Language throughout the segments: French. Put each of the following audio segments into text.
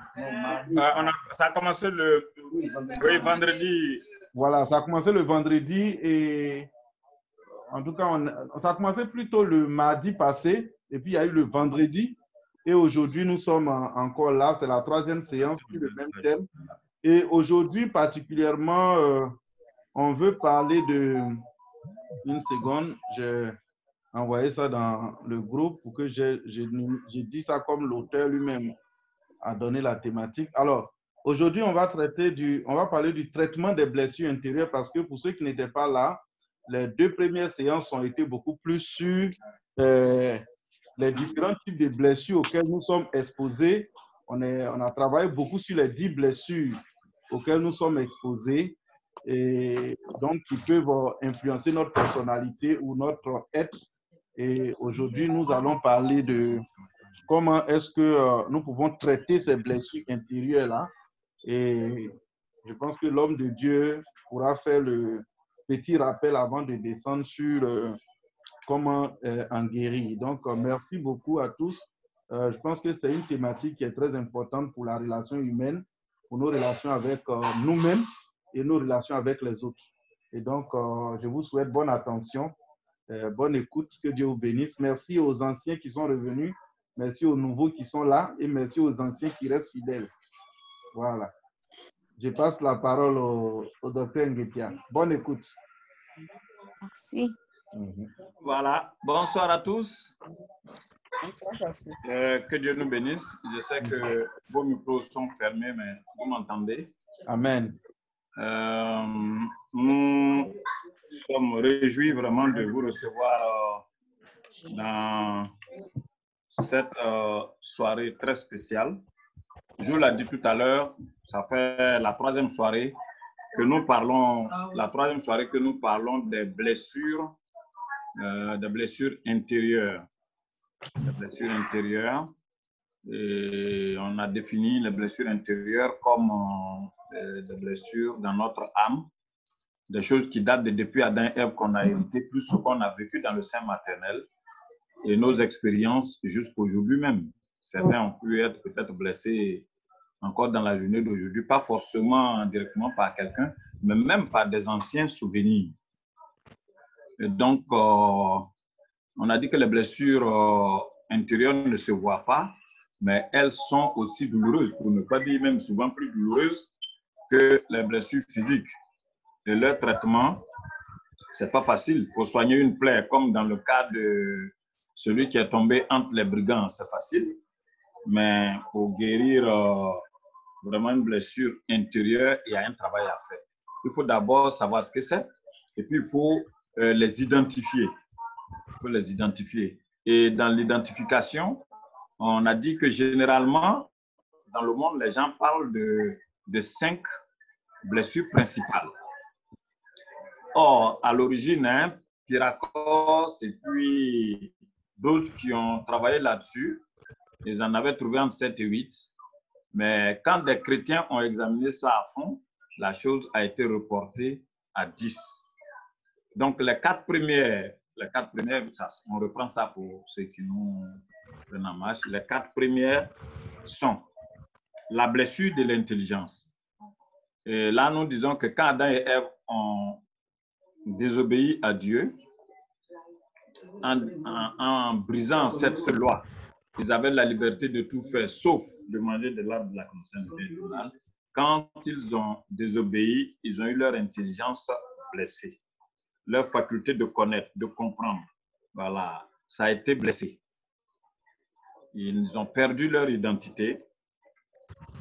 Ça a commencé le vendredi. Voilà, ça a commencé le vendredi et en tout cas, ça a commencé plutôt le mardi passé et puis il y a eu le vendredi. Et aujourd'hui, nous sommes encore là. C'est la troisième séance sur le même thème. Et aujourd'hui, particulièrement, on veut parler de... Une seconde, j'ai envoyé ça dans le groupe pour que j'ai dit ça comme l'auteur lui-même a donné la thématique. Alors, aujourd'hui, on va parler du traitement des blessures intérieures parce que pour ceux qui n'étaient pas là, les deux premières séances ont été beaucoup plus sur les différents types de blessures auxquelles nous sommes exposés. On a travaillé beaucoup sur les 10 blessures auxquelles nous sommes exposés et donc qui peuvent influencer notre personnalité ou notre être. Et aujourd'hui, nous allons parler de comment est-ce que nous pouvons traiter ces blessures intérieures-là. Et je pense que l'homme de Dieu pourra faire le petit rappel avant de descendre sur comment en guérir. Donc, merci beaucoup à tous. Je pense que c'est une thématique qui est très importante pour la relation humaine, pour nos relations avec nous-mêmes et nos relations avec les autres. Et donc, je vous souhaite bonne attention, bonne écoute, que Dieu vous bénisse. Merci aux anciens qui sont revenus, merci aux nouveaux qui sont là et merci aux anciens qui restent fidèles. Voilà. Je passe la parole au docteur Nguetia. Bonne écoute. Merci. Voilà. Bonsoir à tous. Bonsoir, pasteur. Que Dieu nous bénisse. Je sais que vos micros sont fermés, mais vous m'entendez. Amen. Nous sommes réjouis vraiment de vous recevoir dans cette soirée très spéciale. Je vous l'ai dit tout à l'heure, ça fait la troisième soirée que nous parlons des blessures intérieures. Les blessures intérieures. Et on a défini les blessures intérieures comme des blessures dans notre âme, des choses qui datent depuis Adam et Ève qu'on a hérité, plus ce qu'on a vécu dans le sein maternel et nos expériences jusqu'aujourd'hui même. Certains ont pu être peut-être blessés encore dans la journée d'aujourd'hui, pas forcément directement par quelqu'un, mais même par des anciens souvenirs. Et donc, on a dit que les blessures intérieures ne se voient pas, mais elles sont aussi douloureuses, pour ne pas dire même souvent plus douloureuses que les blessures physiques. Et leur traitement, c'est pas facile. Pour soigner une plaie, comme dans le cas de celui qui est tombé entre les brigands, c'est facile. Mais pour guérir vraiment une blessure intérieure, il y a un travail à faire. Il faut d'abord savoir ce que c'est, et puis il faut les identifier. Il faut les identifier. Et dans l'identification, on a dit que généralement, dans le monde, les gens parlent de 5 blessures principales. Or, à l'origine, Pyrakos et puis d'autres qui ont travaillé là-dessus, ils en avaient trouvé entre 7 et 8. Mais quand des chrétiens ont examiné ça à fond, la chose a été reportée à 10. Donc, les 4 premières, on reprend ça pour ceux qui nous prennent en marche. Les 4 premières sont la blessure de l'intelligence. Et là, nous disons que quand Adam et Ève ont désobéi à Dieu, en brisant cette loi, ils avaient la liberté de tout faire, sauf de manger de l'arbre de la connaissance du bien et du mal. Quand ils ont désobéi, ils ont eu leur intelligence blessée, leur faculté de connaître, de comprendre. Voilà, ça a été blessé. Ils ont perdu leur identité.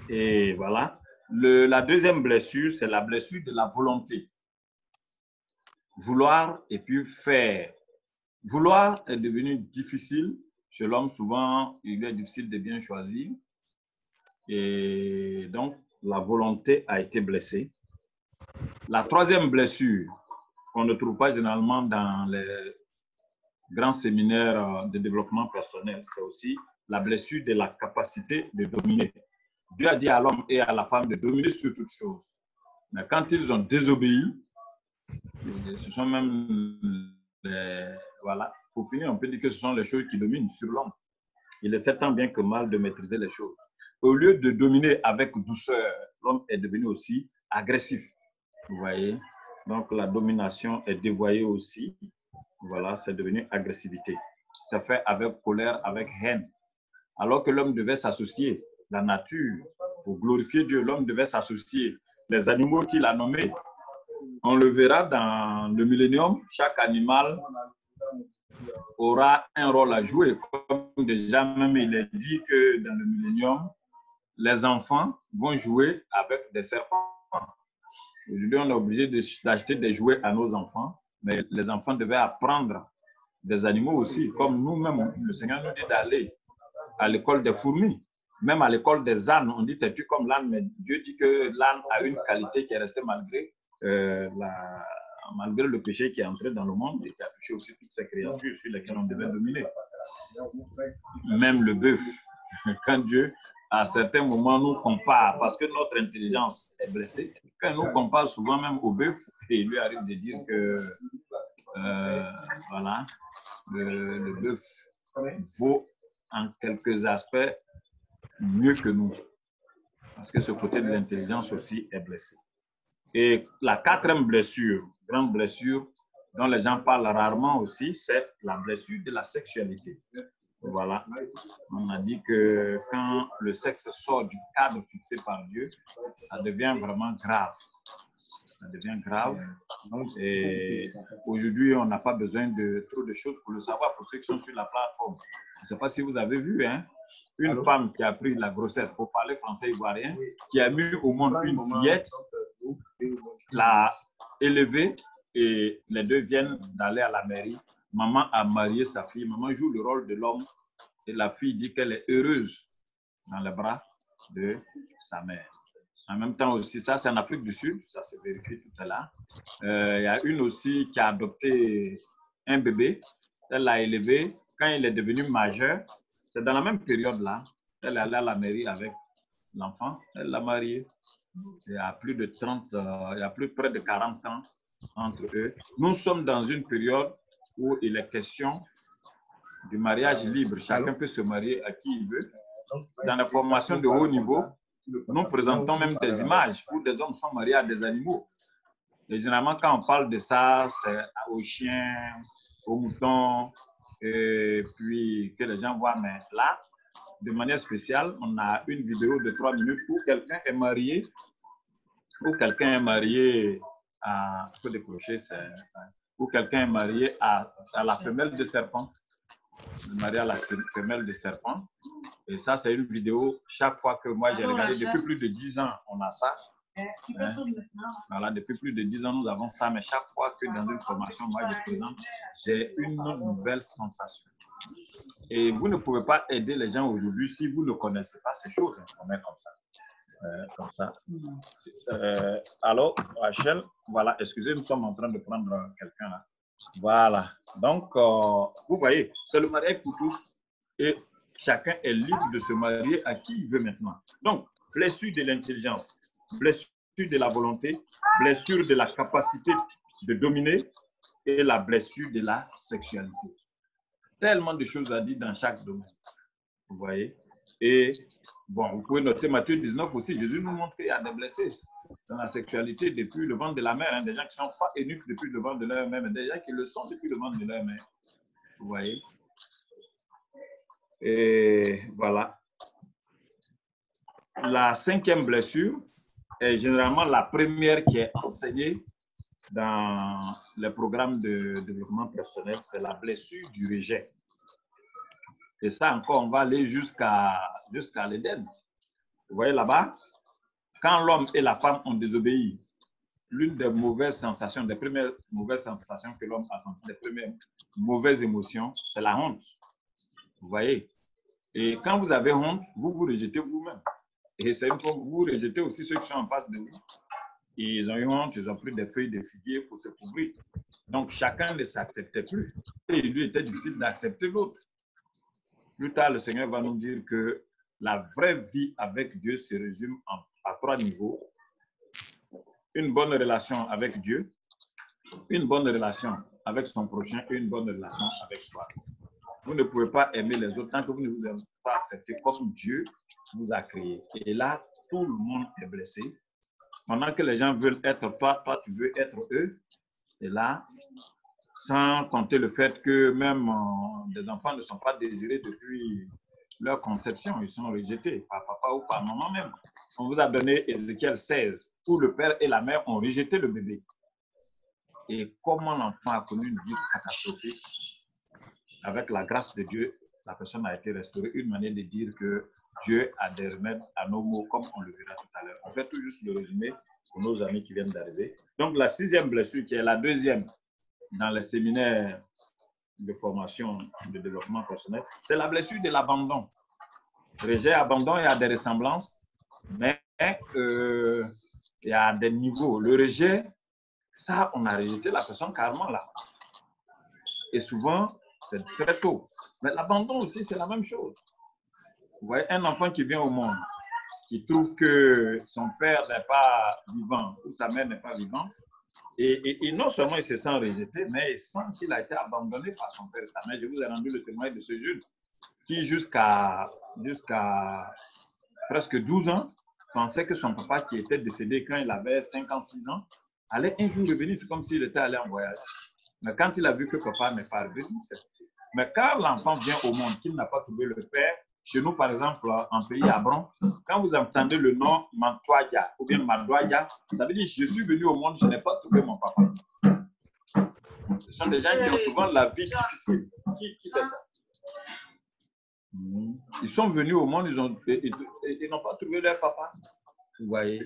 Et voilà. La deuxième blessure, c'est la blessure de la volonté. Vouloir et puis faire. Vouloir est devenu difficile. Chez l'homme, souvent, il est difficile de bien choisir. Et donc, la volonté a été blessée. La troisième blessure, qu'on ne trouve pas généralement dans les grands séminaires de développement personnel, c'est aussi la blessure de la capacité de dominer. Dieu a dit à l'homme et à la femme de dominer sur toutes choses. Mais quand ils ont désobéi, ce sont même voilà. Pour finir, on peut dire que ce sont les choses qui dominent sur l'homme. Il est tant bien que mal de maîtriser les choses. au lieu de dominer avec douceur, l'homme est devenu aussi agressif. Vous voyez? Donc, la domination est dévoyée aussi. Voilà, c'est devenu agressivité. C'est fait avec colère, avec haine. Alors que l'homme devait s'associer, la nature, pour glorifier Dieu, l'homme devait s'associer. Les animaux qu'il a nommés, on le verra dans le millénium, chaque animal aura un rôle à jouer. Comme déjà même il est dit que dans le millénium, les enfants vont jouer avec des serpents. Aujourd'hui, on est obligé d'acheter des jouets à nos enfants, mais les enfants devaient apprendre des animaux aussi, comme nous-mêmes, le Seigneur nous dit d'aller à l'école des fourmis, même à l'école des ânes. On dit t'es-tu comme l'âne, mais Dieu dit que l'âne a une qualité qui est restée malgré malgré le péché qui est entré dans le monde et qui a touché aussi toutes ces créatures sur lesquelles on devait dominer. Même le bœuf, quand Dieu, à certains moments, nous compare, parce que notre intelligence est blessée, quand nous compare souvent même au bœuf, et il lui arrive de dire que voilà, le bœuf vaut en quelques aspects mieux que nous, parce que ce côté de l'intelligence aussi est blessé. Et la quatrième blessure, grande blessure, dont les gens parlent rarement aussi, c'est la blessure de la sexualité. Voilà. On a dit que quand le sexe sort du cadre fixé par Dieu, ça devient vraiment grave. Ça devient grave. Et aujourd'hui, on n'a pas besoin de trop de choses pour le savoir, pour ceux qui sont sur la plateforme. Je ne sais pas si vous avez vu, hein, une femme qui a pris la grossesse, pour parler français ivoirien, qui a mis au monde une fillette, l'a élevée, et les deux viennent d'aller à la mairie. Maman a marié sa fille. Maman joue le rôle de l'homme et la fille dit qu'elle est heureuse dans les bras de sa mère. En même temps aussi, ça c'est en Afrique du Sud, ça s'est vérifié tout à l'heure. Il y a une aussi qui a adopté un bébé, elle l'a élevé. Quand il est devenu majeur, c'est dans la même période-là, elle est allée à la mairie avec l'enfant, elle l'a marié. Il y a plus de 30, il y a plus près de 40 ans entre eux. Nous sommes dans une période où il est question du mariage libre. Chacun peut se marier à qui il veut. Dans la formation de haut niveau, nous présentons même des images où des hommes sont mariés à des animaux. Et généralement, quand on parle de ça, c'est aux chiens, aux moutons, et puis que les gens voient. Mais là, de manière spéciale, on a une vidéo de 3 minutes où quelqu'un est marié, à, il faut décrocher, où quelqu'un est marié à la femelle de serpent. Marié à la femelle de serpent. Et ça, c'est une vidéo, chaque fois que moi j'ai regardé, depuis plus de 10 ans, on a ça. Voilà, depuis plus de 10 ans, nous avons ça, mais chaque fois que dans une formation, moi je présente, j'ai une nouvelle sensation. Et vous ne pouvez pas aider les gens aujourd'hui si vous ne connaissez pas ces choses. On met comme ça. Comme ça. Alors, Rachel, voilà, excusez, nous sommes en train de prendre quelqu'un là. Voilà. Donc, vous voyez, c'est le mariage pour tous et chacun est libre de se marier à qui il veut maintenant. Donc, blessure de l'intelligence, blessure de la volonté, blessure de la capacité de dominer et la blessure de la sexualité. Tellement de choses à dire dans chaque domaine. Vous voyez? Et bon, vous pouvez noter Matthieu 19 aussi. Jésus nous montre qu'il y a des blessés dans la sexualité depuis le ventre de la mère. Hein, des gens qui ne sont pas eunuques depuis le ventre de leur mère, mais des gens qui le sont depuis le ventre de leur mère. Vous voyez? Et voilà. La cinquième blessure est généralement la première qui est enseignée dans les programmes de développement personnel. C'est la blessure du rejet. Et ça encore, on va aller jusqu'à l'Éden. Vous voyez là-bas, quand l'homme et la femme ont désobéi, l'une des mauvaises sensations, des premières mauvaises sensations que l'homme a senties, les premières mauvaises émotions, c'est la honte. Vous voyez? Et quand vous avez honte, vous vous rejetez vous-même. Et c'est une fois que vous rejetez aussi ceux qui sont en face de vous. Ils ont eu honte, ils ont pris des feuilles de figuier pour se couvrir. Donc chacun ne s'acceptait plus. Et il lui était difficile d'accepter l'autre. Plus tard, le Seigneur va nous dire que la vraie vie avec Dieu se résume à 3 niveaux. Une bonne relation avec Dieu, une bonne relation avec son prochain et une bonne relation avec soi. Vous ne pouvez pas aimer les autres tant que vous ne vous avez pas accepté comme Dieu vous a créé. Et là, tout le monde est blessé. Pendant que les gens veulent être toi, toi tu veux être eux. Et là, sans compter le fait que même des enfants ne sont pas désirés depuis leur conception, ils sont rejetés par papa ou par maman même. On vous a donné Ézéchiel 16, où le père et la mère ont rejeté le bébé. Et comment l'enfant a connu une vie catastrophique, avec la grâce de Dieu, la personne a été restaurée. Une manière de dire que Dieu a des remèdes à nos maux, comme on le verra tout à l'heure. On fait tout juste le résumé pour nos amis qui viennent d'arriver. Donc, la 6e blessure, qui est la 2e dans les séminaires de formation de développement personnel, c'est la blessure de l'abandon. Rejet, abandon, il y a des ressemblances, mais il y a des niveaux. Le rejet, ça, on a rejeté la personne carrément là. Et souvent, c'est très tôt. Mais l'abandon aussi, c'est la même chose. Vous voyez, un enfant qui vient au monde, qui trouve que son père n'est pas vivant ou sa mère n'est pas vivante, et non seulement il se sent rejeté, mais il sent qu'il a été abandonné par son père et sa mère. Je vous ai rendu le témoignage de ce jeune qui, jusqu'à presque 12 ans, pensait que son papa, qui était décédé quand il avait 5 ans, 6 ans, allait un jour revenir. C'est comme s'il était allé en voyage. Mais quand il a vu que papa n'est pas revenu, mais quand l'enfant vient au monde, qu'il n'a pas trouvé le père, chez nous, par exemple, en pays Abron, quand vous entendez le nom Mantoya ou bien Madoya, ça veut dire je suis venu au monde, je n'ai pas trouvé mon papa. Ce sont des gens qui ont souvent la vie difficile. Qui fait ça? Ils sont venus au monde, ils n'ont pas trouvé leur papa. Vous voyez?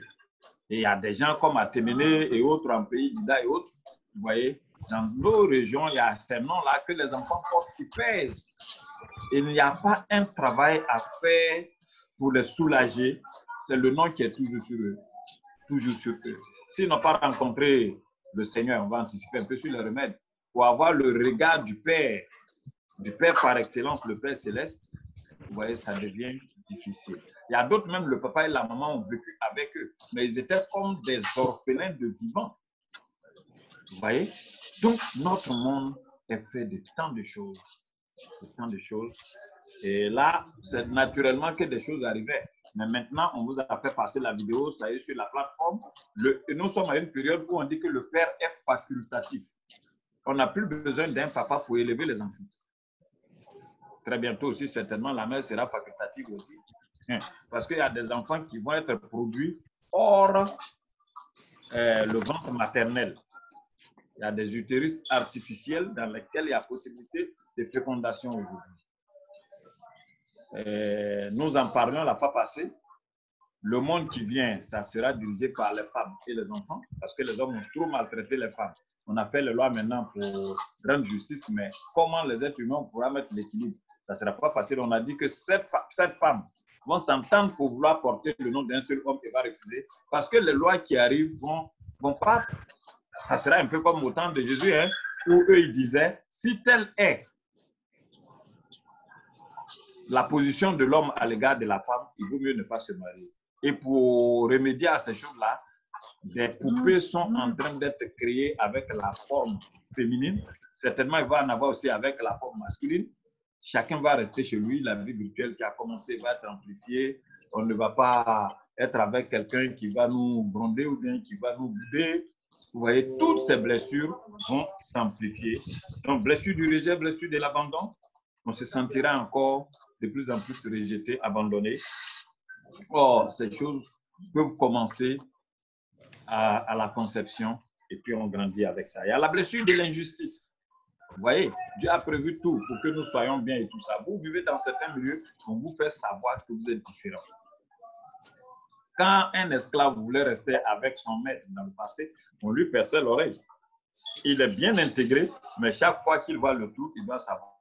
Et il y a des gens comme Atéméné et autres en pays d'Ida et autres. Vous voyez? Dans nos régions, il y a ces noms-là que les enfants portent qui pèsent. Il n'y a pas un travail à faire pour les soulager. C'est le nom qui est toujours sur eux. Toujours sur eux. S'ils n'ont pas rencontré le Seigneur, on va anticiper un peu sur les remèdes, pour avoir le regard du Père par excellence, le Père céleste, vous voyez, ça devient difficile. Il y a d'autres, même le papa et la maman ont vécu avec eux, mais ils étaient comme des orphelins de vivants. Vous voyez? Donc, notre monde est fait de tant de choses. Et là, c'est naturellement que des choses arrivaient. Mais maintenant, on vous a fait passer la vidéo, ça y est, sur la plateforme. Et nous sommes à une période où on dit que le père est facultatif. On n'a plus besoin d'un papa pour élever les enfants. Très bientôt aussi, certainement, la mère sera facultative aussi. Parce qu'il y a des enfants qui vont être produits hors le ventre maternel. Il y a des utérus artificiels dans lesquels il y a possibilité de fécondation aujourd'hui. Nous en parlions la fois passée. Le monde qui vient, ça sera dirigé par les femmes et les enfants, parce que les hommes ont trop maltraité les femmes. On a fait les lois maintenant pour rendre justice, mais comment les êtres humains pourront mettre l'équilibre? Ça ne sera pas facile. On a dit que cette femme vont s'entendre pour vouloir porter le nom d'un seul homme et va refuser, parce que les lois qui arrivent vont pas. Ça sera un peu comme au temps de Jésus, hein, où eux ils disaient, si telle est la position de l'homme à l'égard de la femme, il vaut mieux ne pas se marier. Et pour remédier à ces choses-là, des poupées sont en train d'être créées avec la forme féminine. Certainement, il va en avoir aussi avec la forme masculine. Chacun va rester chez lui. La vie virtuelle qui a commencé va être amplifiée. On ne va pas être avec quelqu'un qui va nous gronder ou bien qui va nous bouder. Vous voyez, toutes ces blessures vont s'amplifier. Donc, blessure du rejet, blessure de l'abandon, on se sentira encore de plus en plus rejeté, abandonné. Or, ces choses peuvent commencer à la conception et puis on grandit avec ça. Il y a la blessure de l'injustice. Vous voyez, Dieu a prévu tout pour que nous soyons bien et tout ça. Vous vivez dans certains milieux, on vous fait savoir que vous êtes différent. Quand un esclave voulait rester avec son maître dans le passé, on lui perçait l'oreille. Il est bien intégré, mais chaque fois qu'il voit le tout, il doit savoir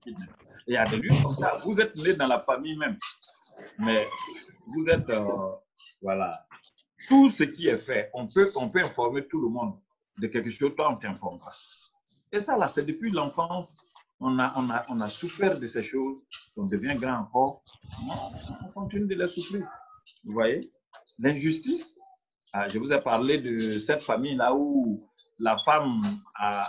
qu'il est. Et il y a des lieux comme ça. Vous êtes né dans la famille même, mais vous êtes, voilà. Tout ce qui est fait, on peut informer tout le monde de quelque chose, toi on ne t'informe pas. Et ça là, c'est depuis l'enfance, on a souffert de ces choses, on devient grand encore, on continue de les souffrir. Vous voyez, l'injustice, je vous ai parlé de cette famille-là où la femme a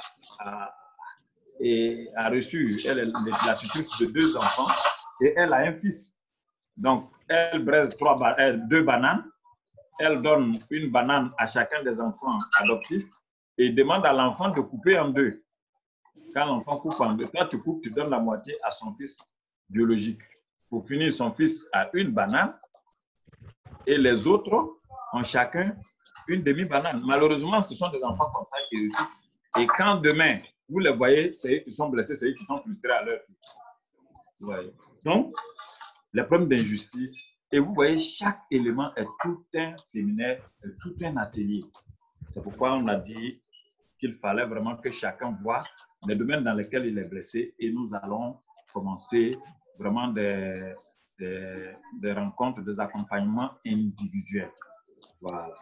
reçu la tutrice de 2 enfants et elle a un fils. Donc, elle braise 2 bananes, elle donne une banane à chacun des enfants adoptifs et demande à l'enfant de couper en 2. Quand l'enfant coupe en 2, toi tu coupes, tu donnes la moitié à son fils biologique. Pour finir, son fils a une banane et les autres ont chacun une demi-banane. Malheureusement, ce sont des enfants comme ça qui réussissent. Et quand demain, vous les voyez, c'est eux qui sont blessés, c'est eux qui sont frustrés à leur vie. Ouais. Donc, les problèmes d'injustice, et vous voyez, chaque élément est tout un séminaire, tout un atelier. C'est pourquoi on a dit qu'il fallait vraiment que chacun voit les domaines dans lesquels il est blessé et nous allons commencer vraiment des rencontres, des accompagnements individuels. Voilà.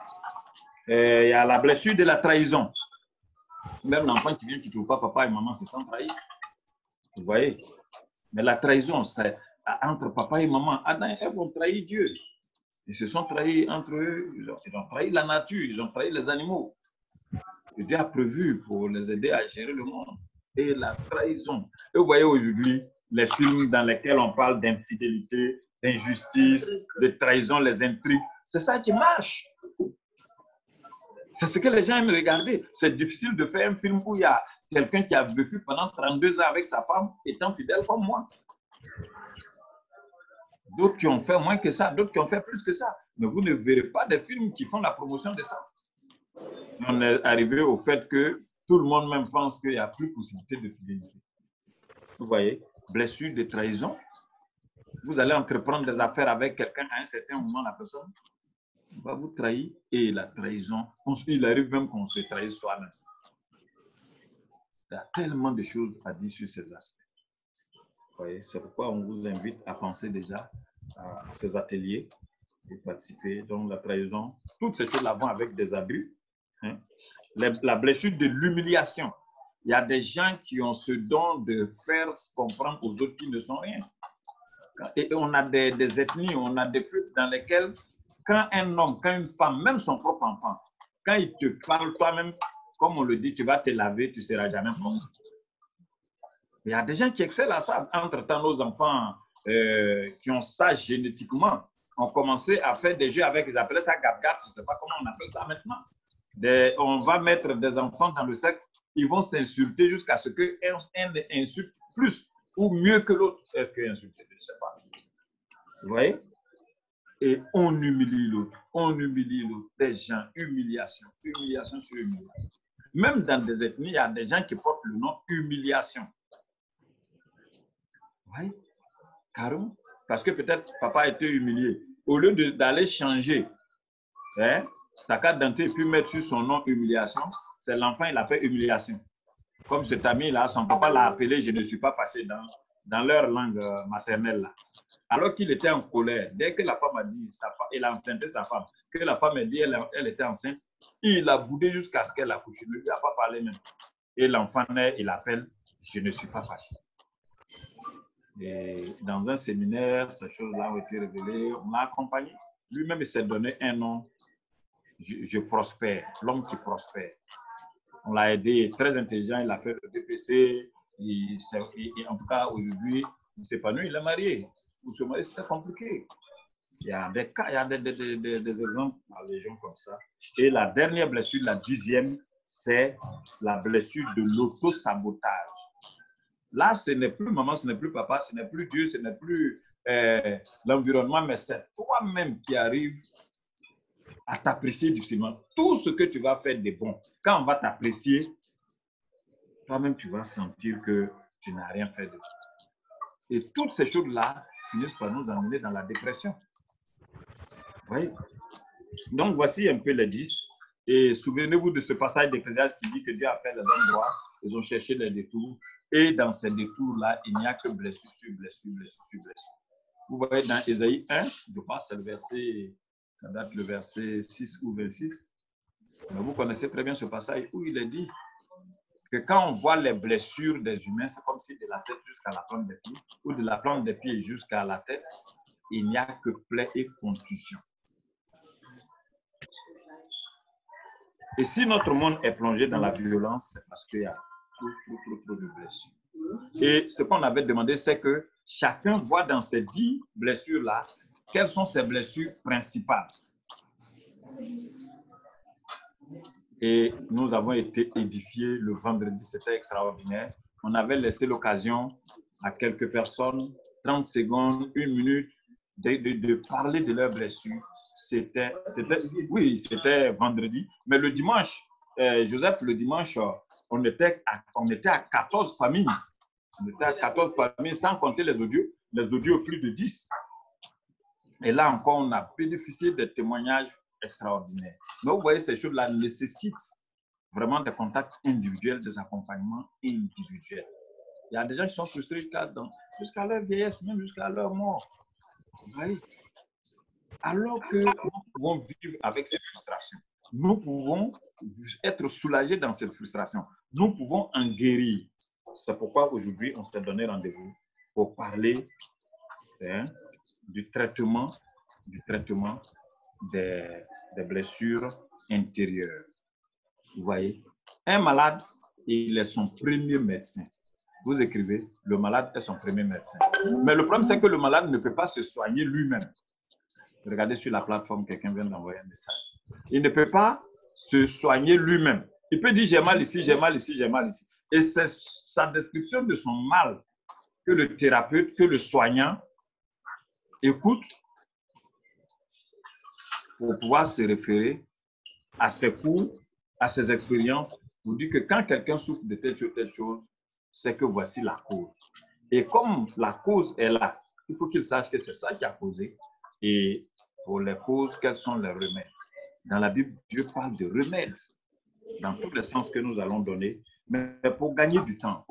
Et il y a la blessure de la trahison. Même l'enfant qui vient, qui ne trouve pas papa et maman, se sent trahi. Vous voyez? Mais la trahison, c'est entre papa et maman. Adam et Ève ont trahi Dieu. Ils se sont trahis entre eux. Ils ont trahi la nature, ils ont trahi les animaux. Et Dieu a prévu pour les aider à gérer le monde. Et la trahison. Et vous voyez aujourd'hui les films dans lesquels on parle d'infidélité, d'injustice, de trahison, les intrigues. C'est ça qui marche. C'est ce que les gens aiment regarder. C'est difficile de faire un film où il y a quelqu'un qui a vécu pendant 32 ans avec sa femme, étant fidèle comme moi. D'autres qui ont fait moins que ça, d'autres qui ont fait plus que ça. Mais vous ne verrez pas des films qui font la promotion de ça. On est arrivé au fait que tout le monde même pense qu'il n'y a plus possibilité de fidélité. Vous voyez, blessure de trahison. Vous allez entreprendre des affaires avec quelqu'un à un certain moment, la personne va vous trahir et la trahison, il arrive même qu'on se trahisse soi-même. Il y a tellement de choses à dire sur ces aspects. C'est pourquoi on vous invite à penser déjà à ces ateliers et participer. Donc la trahison, toutes ces choses-là vont avec des abus. Hein. La blessure de l'humiliation. Il y a des gens qui ont ce don de faire comprendre aux autres qu'ils ne sont rien. Et on a des ethnies, on a des peuples dans lesquels quand un homme, quand une femme, même son propre enfant, quand il te parle toi-même, comme on le dit, tu vas te laver, tu ne seras jamais propre. Il y a des gens qui excellent à ça. Entre-temps, nos enfants qui ont ça génétiquement ont commencé à faire des jeux avec, ils appelaient ça gap-gap, je ne sais pas comment on appelle ça maintenant. On va mettre des enfants dans le cercle, ils vont s'insulter jusqu'à ce qu'un insulte plus ou mieux que l'autre. Est-ce qu'un insulte, je ne sais pas. Vous voyez? Et on humilie l'autre, on humilie l'autre. Des gens, humiliation, humiliation sur humiliation. Même dans des ethnies, il y a des gens qui portent le nom humiliation. Oui, carrément. Parce que peut-être papa a été humilié. Au lieu d'aller changer sa carte d'identité et puis mettre sur son nom humiliation, c'est l'enfant, il a fait humiliation. Comme cet ami-là, son papa l'a appelé, je ne suis pas fâché dans leur langue maternelle. Là. Alors qu'il était en colère, dès que la femme a dit, il a enceinté sa femme, que la femme a dit elle était enceinte, il a boudé jusqu'à ce qu'elle accouche. Il ne lui a pas parlé même. Et l'enfant naît, il appelle, je ne suis pas fâché. Et dans un séminaire, ces choses-là ont été révélées, on l'a accompagné. Lui-même, il s'est donné un nom, je prospère, l'homme qui prospère. On l'a aidé, très intelligent, il a fait le BPC, et en tout cas, aujourd'hui, il s'épanouit, il est marié. Pour se marier, c'était compliqué. Il y a des cas, il y a des exemples dans la région comme ça. Et la dernière blessure, la 10e, c'est la blessure de l'auto-sabotage. Là, ce n'est plus maman, ce n'est plus papa, ce n'est plus Dieu, ce n'est plus l'environnement, mais c'est toi-même qui arrives à t'apprécier difficilement. Tout ce que tu vas faire de bon, quand on va t'apprécier, toi-même, tu vas sentir que tu n'as rien fait de bon. Et toutes ces choses-là finissent par nous emmener dans la dépression. Vous voyez? Donc, voici un peu les 10. Et souvenez-vous de ce passage d'Ecclésiaste qui dit que Dieu a fait les hommes droits, ils ont cherché les détours. Et dans ces détours-là, il n'y a que blessure sur blessure, blessure sur blessure. Vous voyez dans Ésaïe 1, je pense c'est le verset, ça date le verset 6 ou 26. Mais vous connaissez très bien ce passage où il est dit que quand on voit les blessures des humains, c'est comme si de la tête jusqu'à la plante des pieds, ou de la plante des pieds jusqu'à la tête, il n'y a que plaie et contusion. Et si notre monde est plongé dans la violence, c'est parce qu'il y a trop de blessures. Et ce qu'on avait demandé, c'est que chacun voit dans ces 10 blessures-là quelles sont ses blessures principales. Et nous avons été édifiés le vendredi, c'était extraordinaire. On avait laissé l'occasion à quelques personnes, 30 secondes, 1 minute, de parler de leurs blessures. C'était vendredi, mais le dimanche, Joseph, le dimanche, on était à 14 familles. On était à 14 familles, sans compter les audios plus de 10. Et là encore, on a bénéficié des témoignages extraordinaires. Mais vous voyez, ces choses-là nécessitent vraiment des contacts individuels, des accompagnements individuels. Il y a des gens qui sont frustrés jusqu'à leur vieillesse, même jusqu'à leur mort. Vous voyez? Alors que nous pouvons vivre avec cette frustration, nous pouvons être soulagés dans cette frustration, nous pouvons en guérir. C'est pourquoi aujourd'hui, on s'est donné rendez-vous pour parler du traitement des blessures intérieures. Vous voyez, un malade, il est son premier médecin. Vous écrivez, le malade est son premier médecin. Mais le problème, c'est que le malade ne peut pas se soigner lui-même. Regardez sur la plateforme, quelqu'un vient d'envoyer un message. Il ne peut pas se soigner lui-même. Il peut dire, j'ai mal ici, j'ai mal ici, j'ai mal ici. Et c'est sa description de son mal que le thérapeute, que le soignant écoute pour pouvoir se référer à ses cours, à ses expériences, pour dire que quand quelqu'un souffre de telle chose, c'est que voici la cause. Et comme la cause est là, il faut qu'il sache que c'est ça qui a causé. Et pour les causes, quels sont les remèdes? Dans la Bible, Dieu parle de remèdes dans tous les sens que nous allons donner, mais pour gagner du temps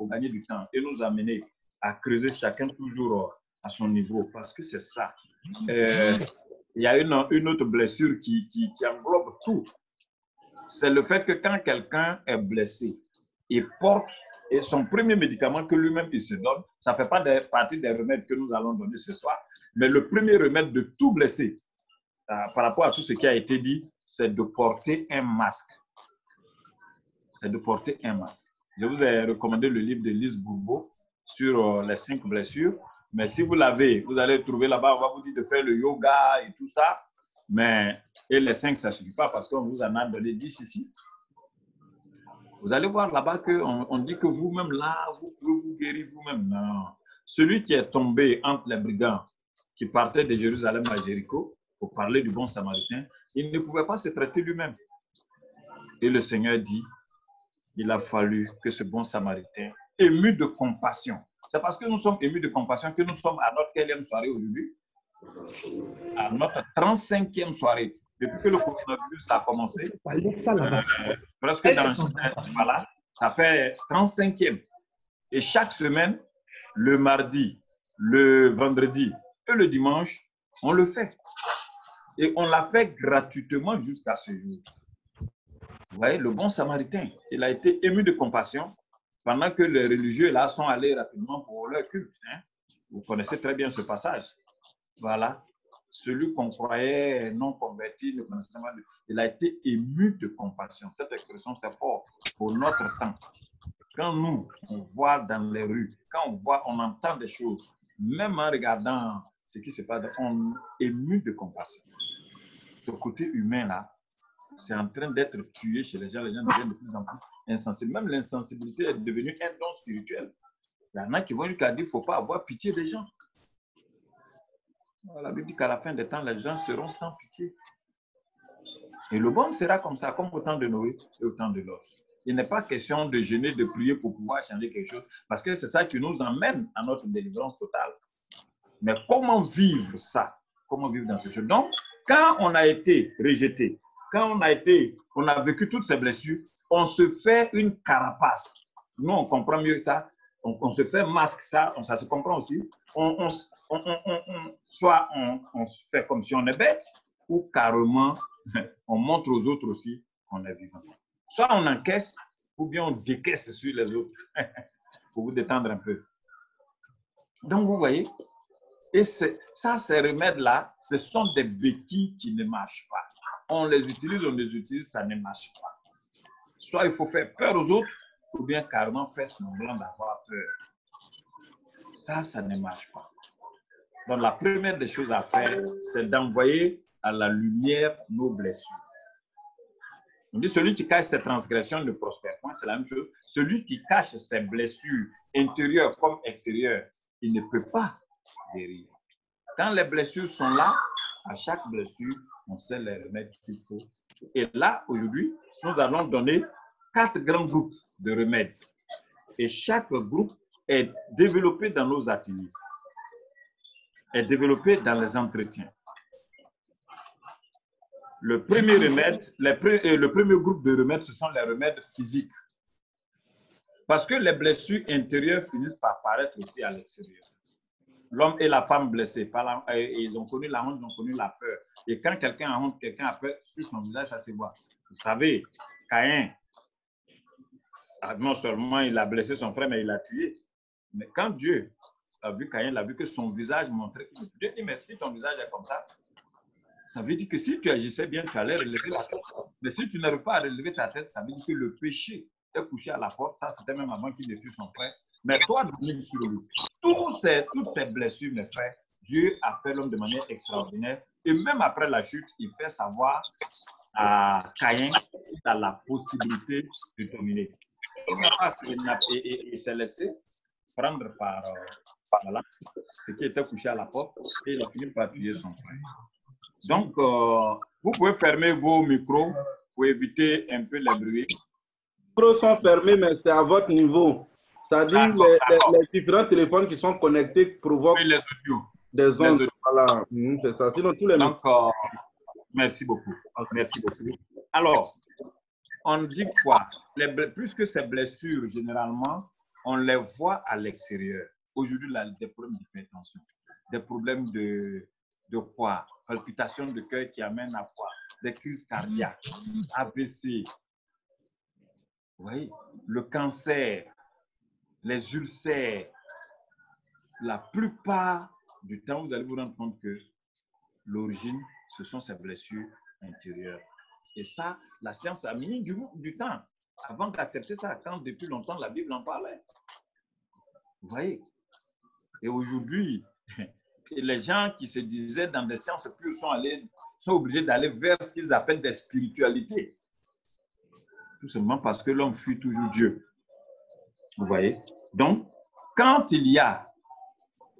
et nous amener à creuser chacun toujours à son niveau, parce que c'est ça. Il y a une autre blessure qui englobe tout. C'est le fait que quand quelqu'un est blessé, il porte et son premier médicament que lui-même il se donne, ça ne fait pas partie des remèdes que nous allons donner ce soir, mais le premier remède de tout blessé, par rapport à tout ce qui a été dit, c'est de porter un masque. C'est de porter un masque. Je vous ai recommandé le livre de Lise Bourbeau sur les 5 blessures, mais si vous l'avez, vous allez le trouver là-bas, on va vous dire de faire le yoga et tout ça, mais et les 5, ça ne suffit pas parce qu'on vous en a donné 10 ici. Vous allez voir là-bas qu'on dit que vous-même là, vous pouvez vous guérir vous-même. Non. Celui qui est tombé entre les brigands qui partaient de Jérusalem à Jéricho pour parler du bon samaritain, il ne pouvait pas se traiter lui-même. Et le Seigneur dit, il a fallu que ce bon samaritain, ému de compassion, c'est parce que nous sommes émus de compassion que nous sommes à notre quelle soirée aujourd'hui? À notre 35e soirée. Depuis que le coronavirus a commencé, presque dans voilà, ça fait 35e. Et chaque semaine, le mardi, le vendredi et le dimanche, on le fait. Et on l'a fait gratuitement jusqu'à ce jour. Vous voyez, le bon samaritain, il a été ému de compassion pendant que les religieux là sont allés rapidement pour leur culte. Hein. Vous connaissez très bien ce passage. Voilà. Celui qu'on croyait non converti, il a été ému de compassion. Cette expression, c'est fort pour notre temps. Quand nous, on voit dans les rues, quand on entend des choses, même en regardant ce qui se passe, on est ému de compassion. Ce côté humain-là, c'est en train d'être tué chez les gens deviennent de plus en plus insensibles. Même l'insensibilité est devenue un don spirituel. Il y en a qui vont jusqu'à dire qu'il ne faut pas avoir pitié des gens. La Bible dit qu'à la fin des temps, les gens seront sans pitié. Et le bon sera comme ça, comme au temps de Noé et au temps de Lot. Il n'est pas question de jeûner, de prier pour pouvoir changer quelque chose, parce que c'est ça qui nous emmène à notre délivrance totale. Mais comment vivre ça? Comment vivre dans ces choses? Donc, quand on a été rejeté, quand on a vécu toutes ces blessures, on se fait une carapace. Nous, on comprend mieux ça. On se fait masque, ça se comprend aussi. Soit on se fait comme si on est bête, ou carrément, on montre aux autres aussi qu'on est vivant. Soit on encaisse, ou bien on décaisse sur les autres, pour vous détendre un peu. Donc, vous voyez, et ces remèdes-là, ce sont des béquilles qui ne marchent pas. On les utilise, ça ne marche pas. Soit il faut faire peur aux autres, ou bien carrément faire semblant d'avoir peur. Ça ne marche pas. Donc, la première des choses à faire, c'est d'envoyer à la lumière nos blessures. On dit celui qui cache ses transgressions ne prospère point, c'est la même chose. Celui qui cache ses blessures intérieures comme extérieures, il ne peut pas guérir. Quand les blessures sont là, à chaque blessure, on sait les remèdes qu'il faut. Et là, aujourd'hui, nous allons donner 4 grands groupes de remèdes. Et chaque groupe est développé dans nos ateliers, est développé dans les entretiens. Le premier remède, le premier groupe de remèdes, ce sont les remèdes physiques. Parce que les blessures intérieures finissent par apparaître aussi à l'extérieur. L'homme et la femme blessés, ils ont connu la honte, ils ont connu la peur. Et quand quelqu'un a honte, quelqu'un a peur, sur son visage, ça se voit. Vous savez, Caïn, non seulement il a blessé son frère, mais il l'a tué. Mais quand Dieu a vu Caïn, il a vu que son visage montrait. Dieu dit, mais si ton visage est comme ça veut dire que si tu agissais bien, tu allais relever la tête. Mais si tu n'arrives pas à relever ta tête, ça veut dire que le péché est couché à la porte. Ça, c'était même avant qu'il ne tue son frère. Mais toi, domine sur lui. Toutes ces blessures, mes frères, Dieu a fait l'homme de manière extraordinaire. Et même après la chute, il fait savoir à Caïn qu'il a la possibilité de dominer. Il s'est laissé prendre par voilà, ce qui était couché à la porte et il a fini par tuer son frère. Donc, vous pouvez fermer vos micros pour éviter un peu les bruits. Les micros sont fermés, mais c'est à votre niveau. C'est-à-dire les différents téléphones qui sont connectés provoquent les audios. Des ondes. Voilà, c'est ça. Sinon, tous les micros. Merci beaucoup. Merci beaucoup. Alors, on dit quoi? Puisque ces blessures, généralement, on les voit à l'extérieur. Aujourd'hui, des problèmes d'hypertension, des problèmes de quoi? Palpitations de cœur qui amènent à quoi? Des crises cardiaques, AVC, vous voyez, le cancer, les ulcères. La plupart du temps, vous allez vous rendre compte que l'origine, ce sont ces blessures intérieures. Et ça, la science a mis du temps avant d'accepter ça, quand depuis longtemps la Bible en parlait. Vous voyez? Et aujourd'hui, les gens qui se disaient dans des sciences pures sont obligés d'aller vers ce qu'ils appellent des spiritualités. Tout simplement parce que l'homme fuit toujours Dieu. Vous voyez? Donc, quand il y a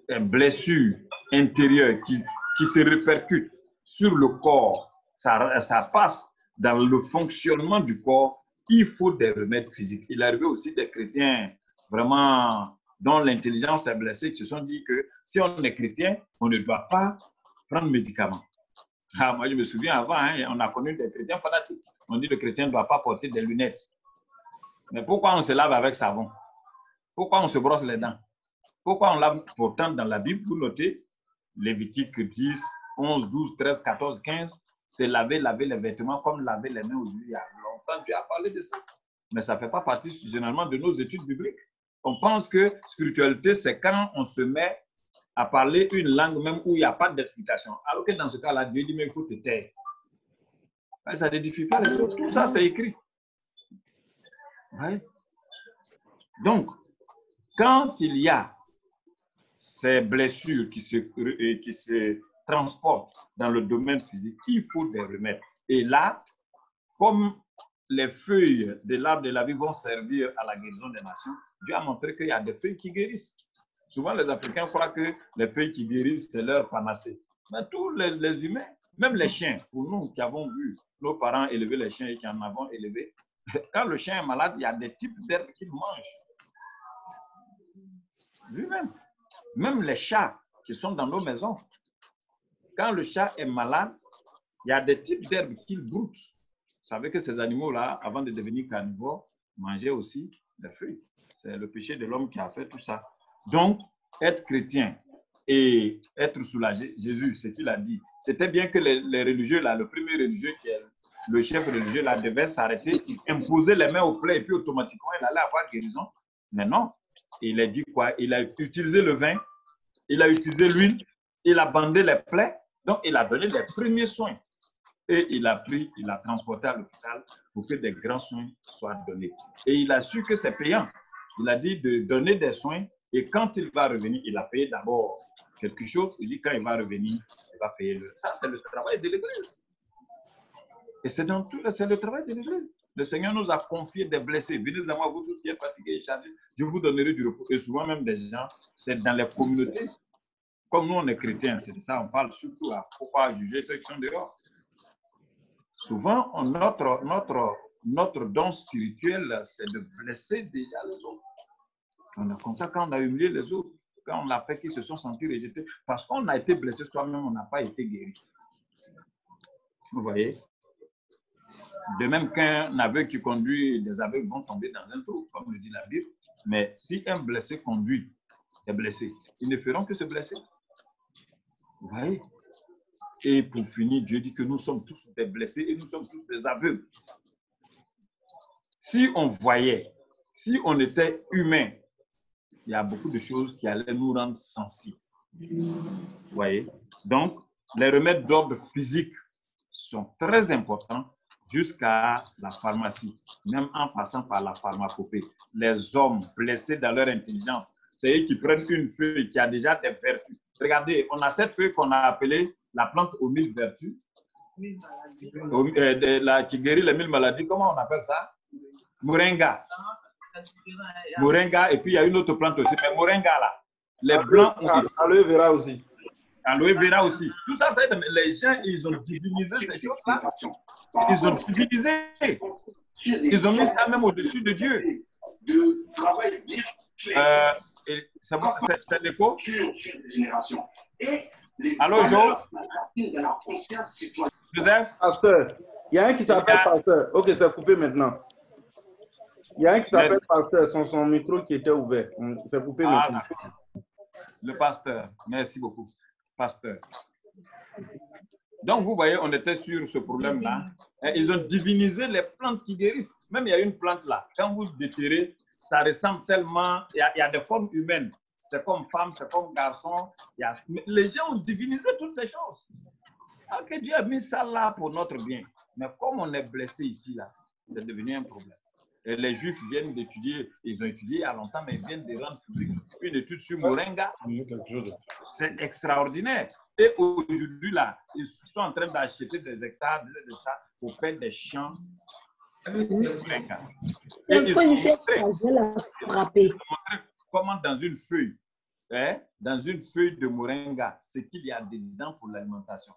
une blessure intérieure qui se répercute sur le corps, ça passe dans le fonctionnement du corps, il faut des remèdes physiques. Il est arrivé aussi des chrétiens vraiment dont l'intelligence est blessée, qui se sont dit que si on est chrétien, on ne doit pas prendre médicaments. Ah, moi, je me souviens avant, on a connu des chrétiens fanatiques. On dit que le chrétien ne doit pas porter des lunettes. Mais pourquoi on se lave avec savon? Pourquoi on se brosse les dents? Pourquoi on lave? Pourtant, dans la Bible, vous notez, Lévitique 10, 11, 12, 13, 14, 15, c'est laver les vêtements comme laver les mains aujourd'hui. Il y a longtemps, Dieu a parlé de ça. Mais ça ne fait pas partie généralement de nos études bibliques. On pense que spiritualité, c'est quand on se met à parler une langue même où il n'y a pas d'explication. Alors que dans ce cas-là, Dieu dit, mais il faut te taire. Ça n'édifie pas les choses. Tout ça, c'est écrit. Ouais. Donc, quand il y a ces blessures qui se transportent dans le domaine physique, il faut des remèdes. Et là, comme les feuilles de l'arbre de la vie vont servir à la guérison des nations, Dieu a montré qu'il y a des feuilles qui guérissent. Souvent, les Africains croient que les feuilles qui guérissent, c'est leur panacée. Mais tous les humains, même les chiens, pour nous qui avons vu nos parents élever les chiens et qui en avons élevé, quand le chien est malade, il y a des types d'herbes qu'il mange. Lui-même. Même les chats qui sont dans nos maisons, quand le chat est malade, il y a des types d'herbes qu'il broute. Vous savez que ces animaux-là, avant de devenir carnivores, mangeaient aussi des feuilles. C'est le péché de l'homme qui a fait tout ça. Donc, être chrétien et être soulagé, Jésus, ce qu'il a dit, c'était bien que les religieux, là, le premier religieux, qui est le chef religieux, là, devait s'arrêter, imposer les mains au plaie et puis automatiquement, il allait avoir guérison. Mais non, il a dit quoi? Il a utilisé le vin, il a utilisé l'huile, il a bandé les plaies, donc il a donné les premiers soins. Et il a transporté à l'hôpital pour que des grands soins soient donnés. Et il a su que c'est payant. Il a dit de donner des soins et quand il va revenir, il a payé d'abord quelque chose, il dit quand il va revenir, il va payer le. Ça, c'est le travail de l'Église. Et c'est dans tout, c'est le travail de l'Église. Le Seigneur nous a confié des blessés. Venez à moi, vous tous qui êtes fatigués et chargés, je vous donnerai du repos. Et souvent même des gens, c'est dans les communautés. Comme nous, on est chrétiens, c'est de ça, on parle surtout à pourquoi juger ceux qui sont dehors. Souvent, notre don spirituel, c'est de blesser déjà les autres. On a content quand on a humilié les autres, quand on a fait qu'ils se sont sentis rejetés, parce qu'on a été blessé soi-même, on n'a pas été guéri. Vous voyez? De même qu'un aveugle qui conduit, les aveugles vont tomber dans un trou, comme le dit la Bible. Mais si un blessé conduit, est blessé, ils ne feront que se blesser. Vous voyez? Et pour finir, Dieu dit que nous sommes tous des blessés et nous sommes tous des aveugles. Si on voyait, si on était humain, il y a beaucoup de choses qui allaient nous rendre sensibles. Vous voyez? Donc, les remèdes d'ordre physique sont très importants jusqu'à la pharmacie, même en passant par la pharmacopée. Les hommes blessés dans leur intelligence, c'est eux qui prennent une feuille qui a déjà des vertus. Regardez, on a cette feuille qu'on a appelée la plante aux 1000 vertus, qui guérit les 1000 maladies. Comment on appelle ça? Moringa. Moringa, et puis il y a une autre plante aussi, mais moringa là. Les blancs aussi. Aloe vera aussi. Aloe vera aussi. Tout ça, c'est les gens, ils ont divinisé ces choses-là. Ils ont divinisé. Ils ont mis ça même au-dessus de Dieu. C'est bon, c'est l'écho? Allô, Jo? Joseph? Pasteur. Il y a un qui s'appelle Pasteur. Ok, c'est coupé maintenant. Il y a un qui s'appelle Pasteur, son micro qui était ouvert. C'est coupé maintenant. Le pasteur. Merci beaucoup. Pasteur. Donc, vous voyez, on était sur ce problème-là. Ils ont divinisé les plantes qui guérissent. Même il y a une plante là. Quand vous déterrez, ça ressemble tellement. Il y a des formes humaines. C'est comme femme, c'est comme garçon. Les gens ont divinisé toutes ces choses. Alors que Dieu a mis ça là pour notre bien. Mais comme on est blessé ici, là, c'est devenu un problème. Et les Juifs viennent d'étudier, ils ont étudié il y a longtemps, mais ils viennent de rendre public une étude sur Moringa. C'est extraordinaire. Et aujourd'hui, là, ils sont en train d'acheter des hectares de ça pour faire des champs de Moringa. Et ils ont montré comment dans une feuille de Moringa, ce qu'il y a dedans pour l'alimentation.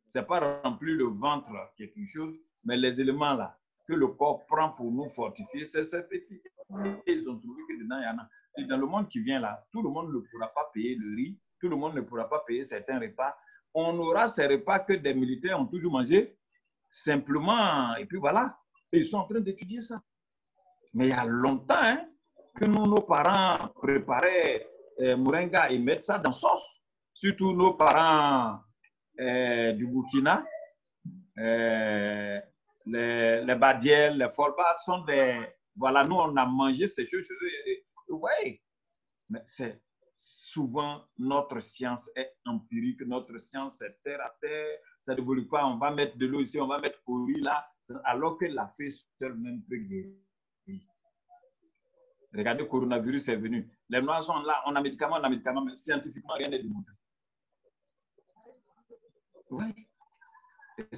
Ce n'est pas remplir le ventre quelque chose, mais les éléments là que le corps prend pour nous fortifier, c'est petit. Et ils ont trouvé que dedans, il y en a. Et dans le monde qui vient là, tout le monde ne pourra pas payer le riz, tout le monde ne pourra pas payer certains repas. On aura ces repas que des militaires ont toujours mangé, simplement, et puis voilà. Et ils sont en train d'étudier ça. Mais il y a longtemps que nos parents préparaient Moringa et mettent ça dans sauce. Surtout nos parents du Burkina, les Badiel, les Folba sont des... Voilà, nous, on a mangé ces choses. Vous voyez, mais c'est souvent notre science est empirique, notre science est terre à terre. Ça ne veut pas, on va mettre de l'eau ici, on va mettre au riz là, alors que la fée seule même peut guérir. Regardez, le coronavirus est venu. Les noirs sont là, on a médicaments, mais scientifiquement, rien n'est démontré. Oui.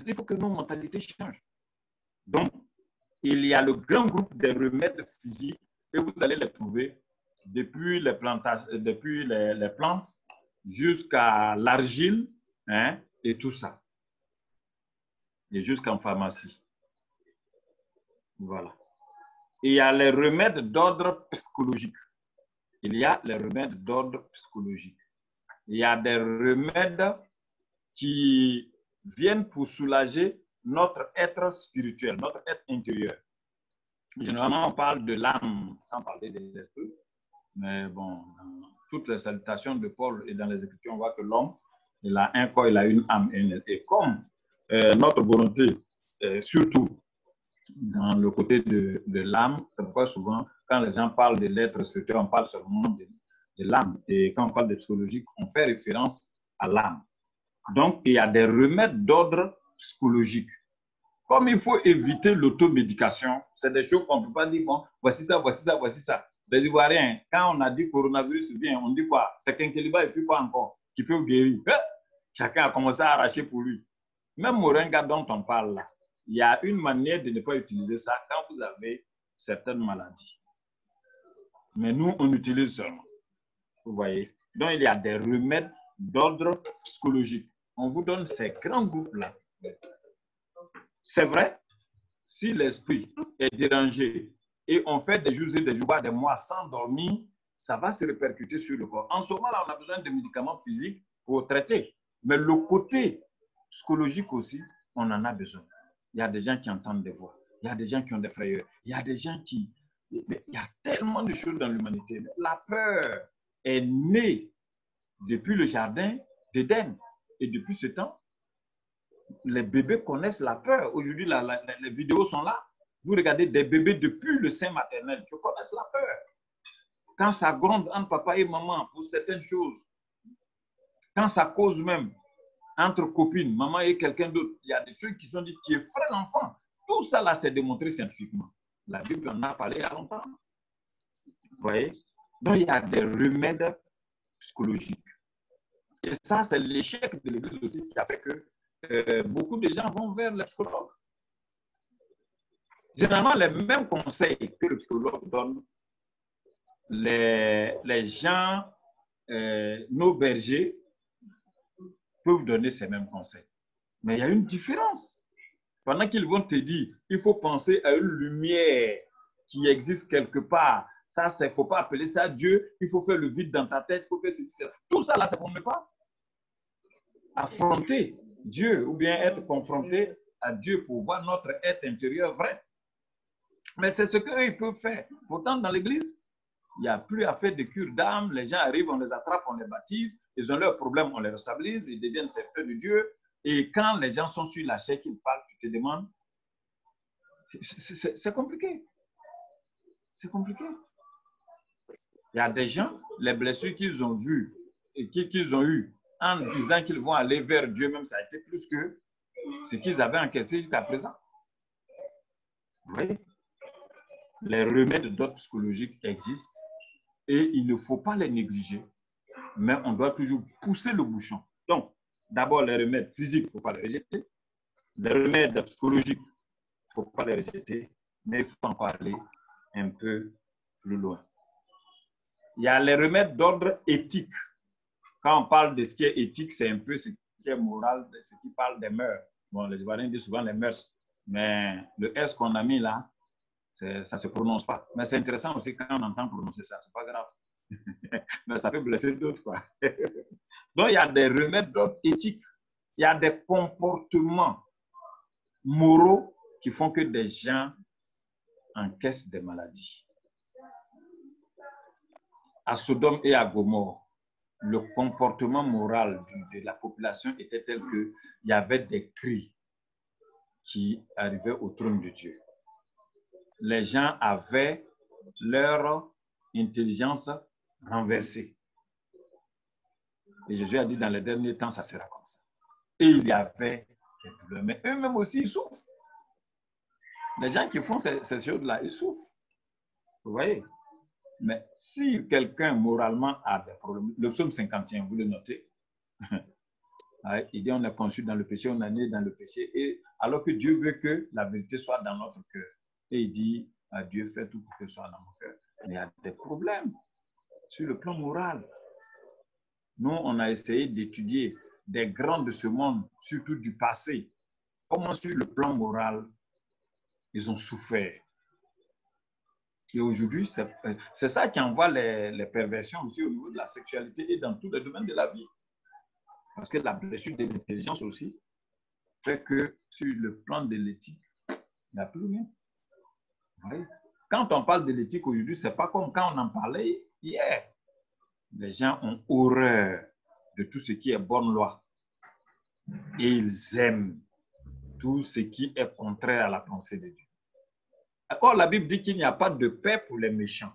Il faut que nos mentalités changent. Donc, il y a le grand groupe des remèdes physiques et vous allez les trouver depuis les plantes jusqu'à l'argile et tout ça. Et jusqu'en pharmacie. Voilà. Et il y a les remèdes d'ordre psychologique. Il y a les remèdes d'ordre psychologique. Il y a des remèdes qui viennent pour soulager notre être spirituel, notre être intérieur. Généralement, on parle de l'âme, sans parler de l'esprit. Mais bon, dans toutes les salutations de Paul et dans les Écritures, on voit que l'homme, il a un corps, il a une âme. Et comme notre volonté, surtout dans le côté de l'âme, c'est pourquoi souvent, quand les gens parlent de l'être spirituel, on parle seulement de l'âme. Et quand on parle de psychologique, on fait référence à l'âme. Donc, il y a des remèdes d'ordre psychologique. Comme il faut éviter l'automédication, c'est des choses qu'on ne peut pas dire, bon, voici ça, voici ça, voici ça. Les Ivoiriens, quand on a dit coronavirus vient, on dit quoi? C'est Quinqueliba et puis pas encore. qui peuvent guérir. Chacun a commencé à arracher pour lui. Même Moringa dont on parle là, il y a une manière de ne pas utiliser ça quand vous avez certaines maladies. Mais nous, on utilise seulement. Vous voyez? Donc, il y a des remèdes d'ordre psychologique. On vous donne ces grands groupes-là. C'est vrai, si l'esprit est dérangé et on fait des jours et des jours, des mois sans dormir, ça va se répercuter sur le corps. En ce moment-là, on a besoin de médicaments physiques pour traiter. Mais le côté psychologique aussi, on en a besoin. Il y a des gens qui entendent des voix. Il y a des gens qui ont des frayeurs. Il y a des gens qui... Il y a tellement de choses dans l'humanité. La peur est née depuis le jardin d'Éden. Et depuis ce temps, les bébés connaissent la peur. Aujourd'hui, les vidéos sont là. Vous regardez des bébés depuis le sein maternel qui connaissent la peur. Quand ça gronde entre papa et maman pour certaines choses, quand ça cause même entre copines, maman et quelqu'un d'autre, il y a des choses qui sont dites qui effraient l'enfant. Tout ça, là, c'est démontré scientifiquement. La Bible en a parlé il y a longtemps. Vous voyez? Donc, il y a des remèdes psychologiques. Et ça, c'est l'échec de l'Église aussi qui a fait que beaucoup de gens vont vers les psychologues. Généralement, les mêmes conseils que le psychologue donne, les gens, nos bergers, peuvent donner ces mêmes conseils. Mais il y a une différence. Pendant qu'ils vont te dire, il faut penser à une lumière qui existe quelque part. Ça, il ne faut pas appeler ça Dieu. Il faut faire le vide dans ta tête. Il faut faire ceci, cela. Tout ça, là, ça ne permet pas. Affronter Dieu ou bien être confronté à Dieu pour voir notre être intérieur vrai. Mais c'est ce qu'eux, ils peuvent faire. Pourtant, dans l'église, il n'y a plus à faire de cure d'âme. Les gens arrivent, on les attrape, on les baptise. Ils ont leurs problèmes, on les restabilise. Ils deviennent serviteurs de Dieu. Et quand les gens sont sur la chair qu'ils parlent, tu te demandes, c'est compliqué. C'est compliqué. Il y a des gens, les blessures qu'ils ont vues et qu'ils ont eues en disant qu'ils vont aller vers Dieu, même ça a été plus que ce qu'ils avaient encaissé jusqu'à présent. Vous voyez? Les remèdes d'ordre psychologique existent et il ne faut pas les négliger, mais on doit toujours pousser le bouchon. Donc, d'abord, les remèdes physiques, il ne faut pas les rejeter. Les remèdes psychologiques, il ne faut pas les rejeter, mais il faut encore aller un peu plus loin. Il y a les remèdes d'ordre éthique. Quand on parle de ce qui est éthique, c'est un peu ce qui est moral, ce qui parle des mœurs. Bon, les Ivoiriens disent souvent les mœurs, mais le S qu'on a mis là, ça ne se prononce pas. Mais c'est intéressant aussi quand on entend prononcer ça, c'est pas grave. Mais ça peut blesser d'autres, quoi. Donc, il y a des remèdes d'ordre éthique. Il y a des comportements moraux qui font que des gens encaissent des maladies. À Sodome et à Gomorrhe, le comportement moral de la population était tel qu'il y avait des cris qui arrivaient au trône de Dieu. Les gens avaient leur intelligence renversée. Et Jésus a dit dans les derniers temps, ça sera comme ça. Et il y avait des douleurs. Mais eux-mêmes aussi, ils souffrent. Les gens qui font ces choses-là, ils souffrent. Vous voyez? Mais si quelqu'un moralement a des problèmes, le psaume 51, vous le notez, il dit on est conçu dans le péché, on est né dans le péché, et alors que Dieu veut que la vérité soit dans notre cœur. Et il dit à Dieu, fais tout pour que ce soit dans mon cœur. Mais il y a des problèmes sur le plan moral. Nous, on a essayé d'étudier des grands de ce monde, surtout du passé. Comment sur le plan moral, ils ont souffert. Et aujourd'hui, c'est ça qui envoie les perversions aussi au niveau de la sexualité et dans tous les domaines de la vie. Parce que la blessure de l'intelligence aussi fait que sur le plan de l'éthique, il n'y a plus rien. Oui. Quand on parle de l'éthique aujourd'hui, ce n'est pas comme quand on en parlait hier. Les gens ont horreur de tout ce qui est bonne loi. Et ils aiment tout ce qui est contraire à la pensée de Dieu. Or, la Bible dit qu'il n'y a pas de paix pour les méchants.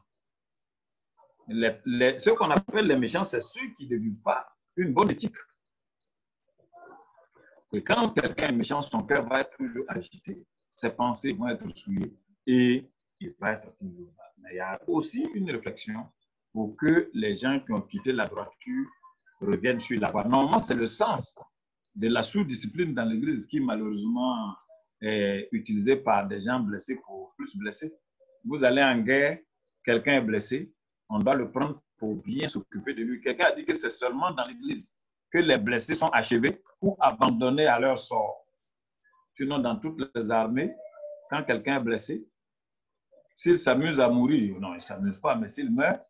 Ceux qu'on appelle les méchants, c'est ceux qui ne vivent pas une bonne éthique. Et quand quelqu'un est méchant, son cœur va être toujours agité, ses pensées vont être souillées et il va être toujours bas. Mais il y a aussi une réflexion pour que les gens qui ont quitté la droiture reviennent sur la voie. Normalement, c'est le sens de la sous-discipline dans l'Église qui, malheureusement, est utilisée par des gens blessés pour plus blesser. Vous allez en guerre, quelqu'un est blessé, on doit le prendre pour bien s'occuper de lui. Quelqu'un a dit que c'est seulement dans l'Église que les blessés sont achevés ou abandonnés à leur sort. Sinon, dans toutes les armées, quand quelqu'un est blessé, s'il s'amuse à mourir, non, il ne s'amuse pas, mais s'il meurt,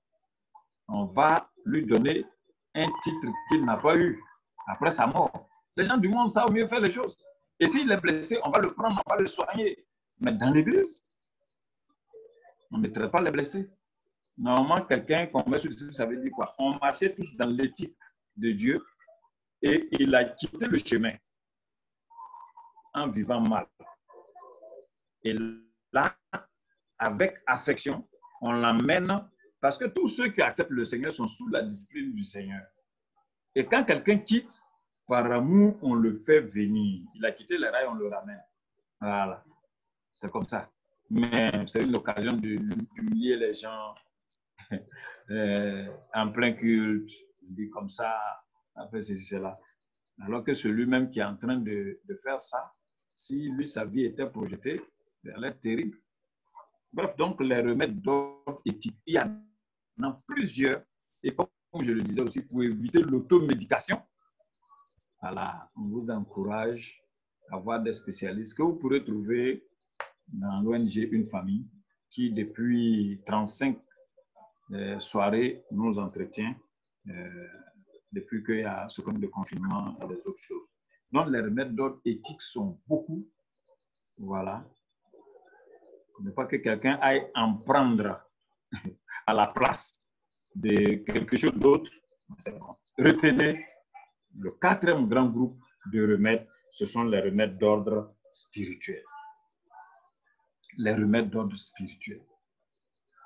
on va lui donner un titre qu'il n'a pas eu après sa mort. Les gens du monde savent mieux faire les choses. Et s'il est blessé, on va le prendre, on va le soigner. Mais dans l'Église, on ne traite pas les blessés. Normalement, quelqu'un qu'on met sur le site, ça veut dire quoi? On marchait tous dans l'éthique de Dieu et il a quitté le chemin en vivant mal. Et là, avec affection, on l'emmène parce que tous ceux qui acceptent le Seigneur sont sous la discipline du Seigneur. Et quand quelqu'un quitte, par amour, on le fait venir. Il a quitté les rails, on le ramène. Voilà. C'est comme ça. Mais c'est une occasion d'humilier les gens en plein culte, dit comme ça, après ceci, cela. Alors que celui-même qui est en train de faire ça, si lui, sa vie était projetée, elle allait être terrible. Bref, donc les remèdes d'ordre éthique, il y en a plusieurs. Et comme je le disais aussi, pour éviter l'automédication, voilà, on vous encourage à voir des spécialistes que vous pourrez trouver dans l'ONG Une Famille, qui depuis 35 soirées nous entretient depuis qu'il y a ce comme de confinement et les autres choses. Donc les remèdes d'ordre éthique sont beaucoup. Voilà. Ne pas que quelqu'un aille en prendre à la place de quelque chose d'autre. Bon. Retenez le quatrième grand groupe de remèdes, ce sont les remèdes d'ordre spirituel. Les remèdes d'ordre spirituel.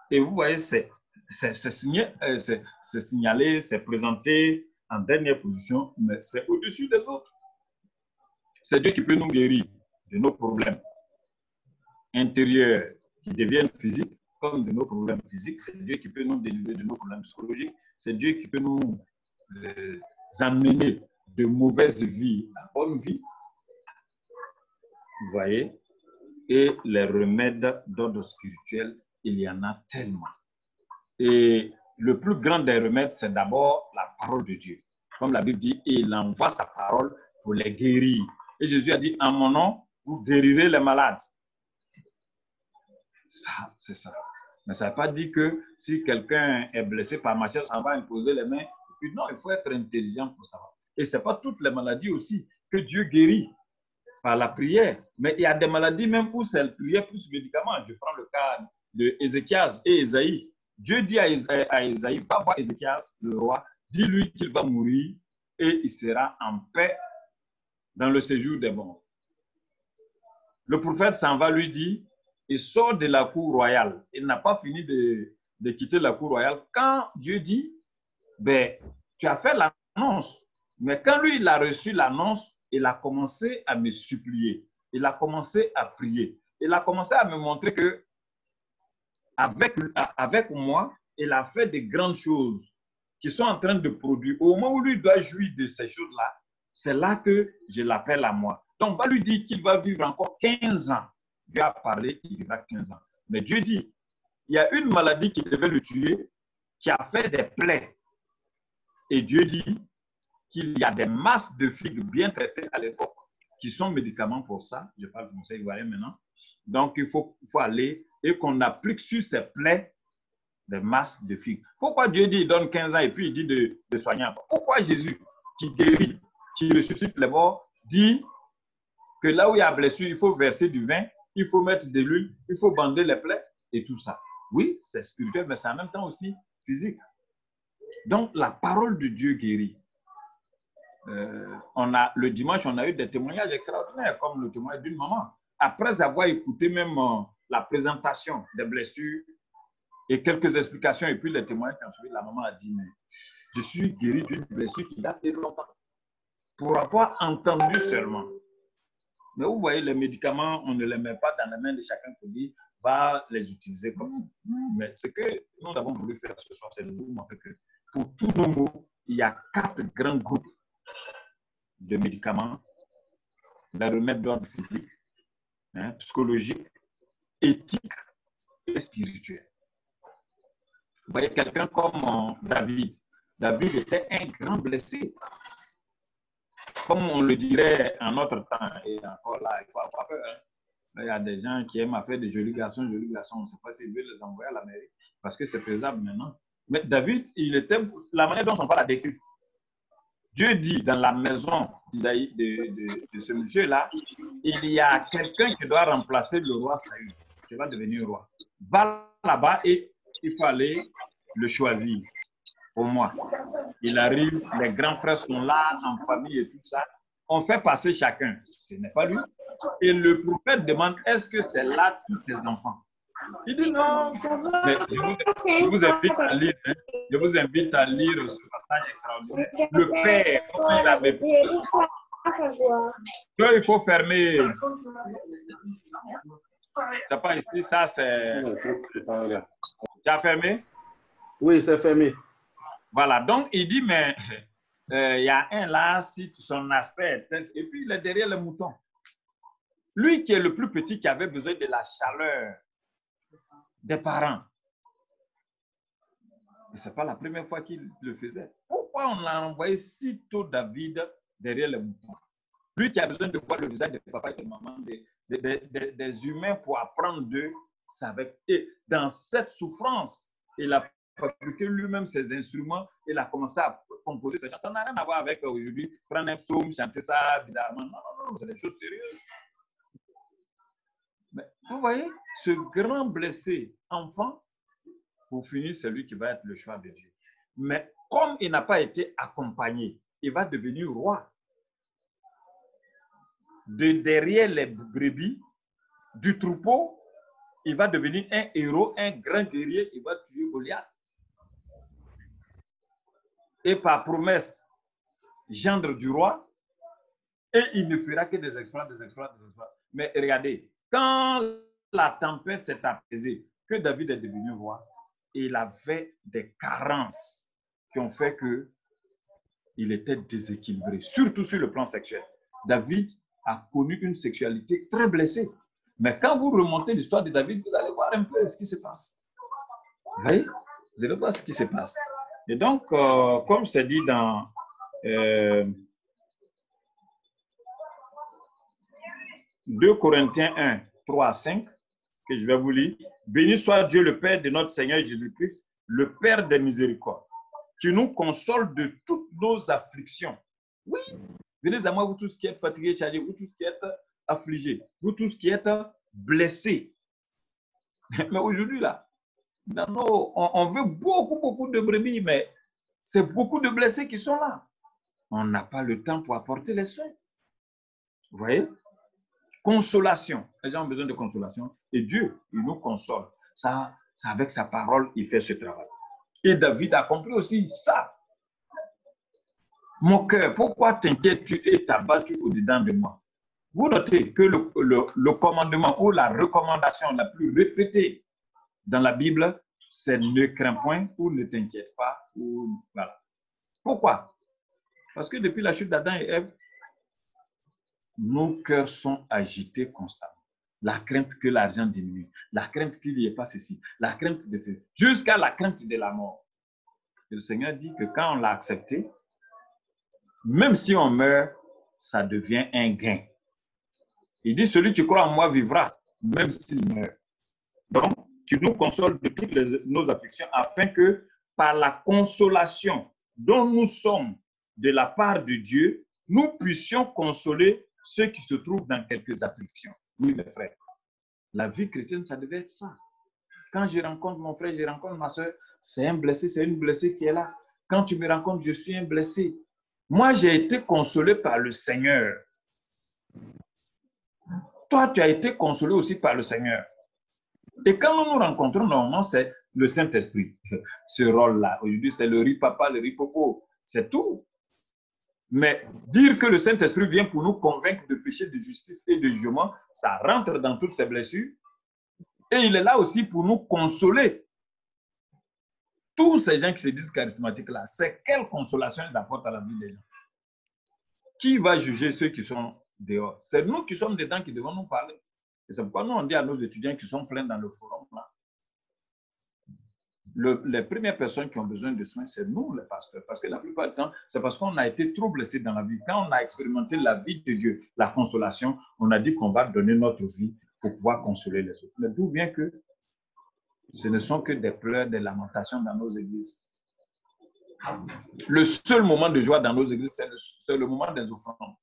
Et vous voyez, c'est signalé, c'est présenté en dernière position, mais c'est au-dessus des autres. C'est Dieu qui peut nous guérir de nos problèmes intérieurs qui deviennent physiques, comme de nos problèmes physiques. C'est Dieu qui peut nous délivrer de nos problèmes psychologiques. C'est Dieu qui peut nous amener de mauvaises vies à bonne vie. Vous voyez? Et les remèdes d'ordre spirituel, il y en a tellement. Et le plus grand des remèdes, c'est d'abord la parole de Dieu. Comme la Bible dit, il envoie sa parole pour les guérir. Et Jésus a dit, en mon nom, vous guérirez les malades. Ça, c'est ça. Mais ça ne veut pas dire que si quelqu'un est blessé par machette, on va imposer les mains. Et puis non, il faut être intelligent pour savoir. Et ce n'est pas toutes les maladies aussi que Dieu guérit par la prière. Mais il y a des maladies même où c'est la prière plus médicament. Je prends le cas de Ézéchias et Ésaïe. Dieu dit à Ésaïe, va voir Ézéchias, le roi, dis-lui qu'il va mourir et il sera en paix dans le séjour des morts. Le prophète s'en va lui dire, il sort de la cour royale. Il n'a pas fini de quitter la cour royale. Quand Dieu dit, ben, tu as fait l'annonce. Mais quand lui, il a reçu l'annonce, il a commencé à me supplier. Il a commencé à prier. Il a commencé à me montrer que avec moi, il a fait de grandes choses qui sont en train de produire. Au moment où lui doit jouir de ces choses-là, c'est là que je l'appelle à moi. Donc, on va lui dire qu'il va vivre encore 15 ans. Dieu a parlé, il vivra 15 ans. Mais Dieu dit, il y a une maladie qui devait le tuer, qui a fait des plaies. Et Dieu dit qu'il y a des masses de figues bien traitées à l'époque, qui sont médicaments pour ça. Je parle français ivoirien maintenant. Donc, il faut aller et qu'on applique sur ces plaies des masses de figues. Pourquoi Dieu dit, il donne 15 ans et puis il dit de soigner? Pourquoi Jésus, qui guérit, qui ressuscite les morts, dit que là où il y a blessure, il faut verser du vin, il faut mettre de l'huile, il faut bander les plaies et tout ça. Oui, c'est spirituel, mais c'est en même temps aussi physique. Donc, la parole de Dieu guérit. Le dimanche, on a eu des témoignages extraordinaires, comme le témoignage d'une maman. Après avoir écouté même la présentation des blessures et quelques explications, et puis les témoignages qui ont suivi, la maman a dit, mais je suis guéri d'une blessure qui date de longtemps. Pour avoir entendu seulement. Mais vous voyez, les médicaments, on ne les met pas dans la main de chacun qui dit, va les utiliser comme ça. Mais ce que nous avons voulu faire ce soir, c'est de vous montrer que pour tous nos maux, il y a 4 grands groupes de médicaments, les remèdes d'ordre physique, psychologique, éthique et spirituel. Vous voyez, quelqu'un comme David. David était un grand blessé. Comme on le dirait en notre temps, et encore là, il faut avoir peur. Là, il y a des gens qui aiment faire des jolis garçons. On ne sait pas s'ils veulent les envoyer à l'Amérique, parce que c'est faisable maintenant. Mais David, il était, la manière dont son père l'a décrit. Dieu dit dans la maison d'Isaïe, de ce monsieur-là, il y a quelqu'un qui doit remplacer le roi Saül, qui va devenir roi. Va là-bas et il faut aller le choisir pour moi. Il arrive, les grands frères sont là, en famille et tout ça. On fait passer chacun. Ce n'est pas lui. Et le prophète demande, est-ce que c'est là tous tes enfants? Il dit non. Mais je vous invite à lire. Je vous invite à lire ce passage extraordinaire. Le Père, comment il avait... Il faut fermer. C'est pas ici, ça c'est... Tu as fermé? Oui, c'est fermé. Voilà, donc il dit, mais il y a un là, si son aspect est... Et puis il est derrière le mouton. Lui qui est le plus petit, qui avait besoin de la chaleur des parents. Et ce n'est pas la première fois qu'il le faisait. Pourquoi on a envoyé si tôt David derrière le mouton? Lui qui a besoin de voir le visage de papa et de maman, des humains pour apprendre d'eux. Et dans cette souffrance, il a fabriqué lui-même ses instruments, il a commencé à composer ses chansons. Ça n'a rien à voir avec aujourd'hui, prendre un psaume, chanter ça bizarrement. Non, c'est des choses sérieuses. Mais vous voyez, ce grand blessé enfant, pour finir, c'est lui qui va être le choix de Dieu. Mais comme il n'a pas été accompagné, il va devenir roi. De derrière les brebis, du troupeau, il va devenir un héros, un grand guerrier, il va tuer Goliath. Et par promesse, gendre du roi, et il ne fera que des exploits, des exploits, des exploits. Mais regardez, quand la tempête s'est apaisée, que David est devenu roi, il avait des carences qui ont fait qu'il était déséquilibré, surtout sur le plan sexuel. David a connu une sexualité très blessée. Mais quand vous remontez l'histoire de David, vous allez voir un peu ce qui se passe. Vous voyez? Vous allez voir ce qui se passe. Et donc, comme c'est dit dans 2 Corinthiens 1, 3 à 5, que je vais vous lire. Béni soit Dieu le Père de notre Seigneur Jésus-Christ, le Père des miséricordes, qui nous console de toutes nos afflictions. Oui, venez à moi, vous tous qui êtes fatigués, chargés, vous tous qui êtes affligés, vous tous qui êtes blessés. Mais aujourd'hui, là, on veut beaucoup de brebis, mais c'est beaucoup de blessés qui sont là. On n'a pas le temps pour apporter les soins. Vous voyez? Consolation. Les gens ont besoin de consolation. Et Dieu, il nous console. Ça, avec sa parole, il fait ce travail. Et David a compris aussi ça. Mon cœur, pourquoi t'inquiètes-tu et t'abattu au-dedans de moi? Vous notez que le commandement ou la recommandation la plus répétée dans la Bible, c'est ne crains point ou ne t'inquiète pas. Voilà. Pourquoi? Parce que depuis la chute d'Adam et Ève, nos cœurs sont agités constamment. La crainte que l'argent diminue, la crainte qu'il n'y ait pas ceci, la crainte de ceci, jusqu'à la crainte de la mort. Et le Seigneur dit que quand on l'a accepté, même si on meurt, ça devient un gain. Il dit, celui qui croit en moi vivra, même s'il meurt. Donc, tu nous consoles de toutes nos afflictions, afin que par la consolation dont nous sommes de la part de Dieu, nous puissions consoler ceux qui se trouvent dans quelques afflictions. Oui, mes frères, la vie chrétienne, ça devait être ça. Quand je rencontre mon frère, je rencontre ma soeur, c'est un blessé, c'est une blessée qui est là. Quand tu me rencontres, je suis un blessé. Moi, j'ai été consolé par le Seigneur. Toi, tu as été consolé aussi par le Seigneur. Et quand nous nous rencontrons, normalement, c'est le Saint-Esprit. Ce rôle-là, aujourd'hui, c'est le riz papa, le riz popo. C'est tout. Mais dire que le Saint-Esprit vient pour nous convaincre de péché, de justice et de jugement, ça rentre dans toutes ces blessures. Et il est là aussi pour nous consoler. Tous ces gens qui se disent charismatiques là, c'est quelle consolation ils apportent à la vie des gens? Qui va juger ceux qui sont dehors? C'est nous qui sommes dedans qui devons nous parler. Et c'est pourquoi nous, on dit à nos étudiants qui sont pleins dans le forum là, les premières personnes qui ont besoin de soins, c'est nous, les pasteurs. Parce que la plupart du temps, c'est parce qu'on a été trop blessés dans la vie. Quand on a expérimenté la vie de Dieu, la consolation, on a dit qu'on va donner notre vie pour pouvoir consoler les autres. Mais d'où vient que ce ne sont que des pleurs, des lamentations dans nos églises? Le seul moment de joie dans nos églises, c'est le moment des offrandes.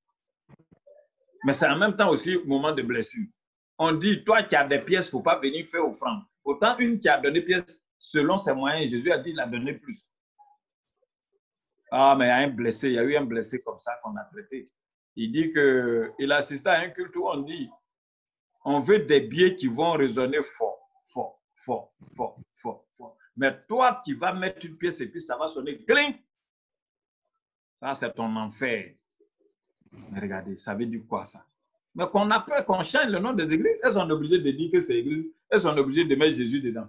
Mais c'est en même temps aussi le moment de blessure. On dit, toi qui as des pièces, il ne faut pas venir faire offrande. Autant une qui a donné pièces selon ses moyens, Jésus a dit, il a donné plus. Ah, mais il y a un blessé, il y a eu un blessé comme ça qu'on a traité. Il dit qu'il assistait à un culte où on dit, on veut des billets qui vont résonner fort, fort, fort, fort, fort, fort. Mais toi, tu vas mettre une pièce et puis ça va sonner cling. Ça, c'est ton enfer. Mais regardez, ça veut dire quoi ça? Mais qu'on a peur qu'on change le nom des églises, elles sont obligées de dire que c'est église, elles sont obligées de mettre Jésus dedans.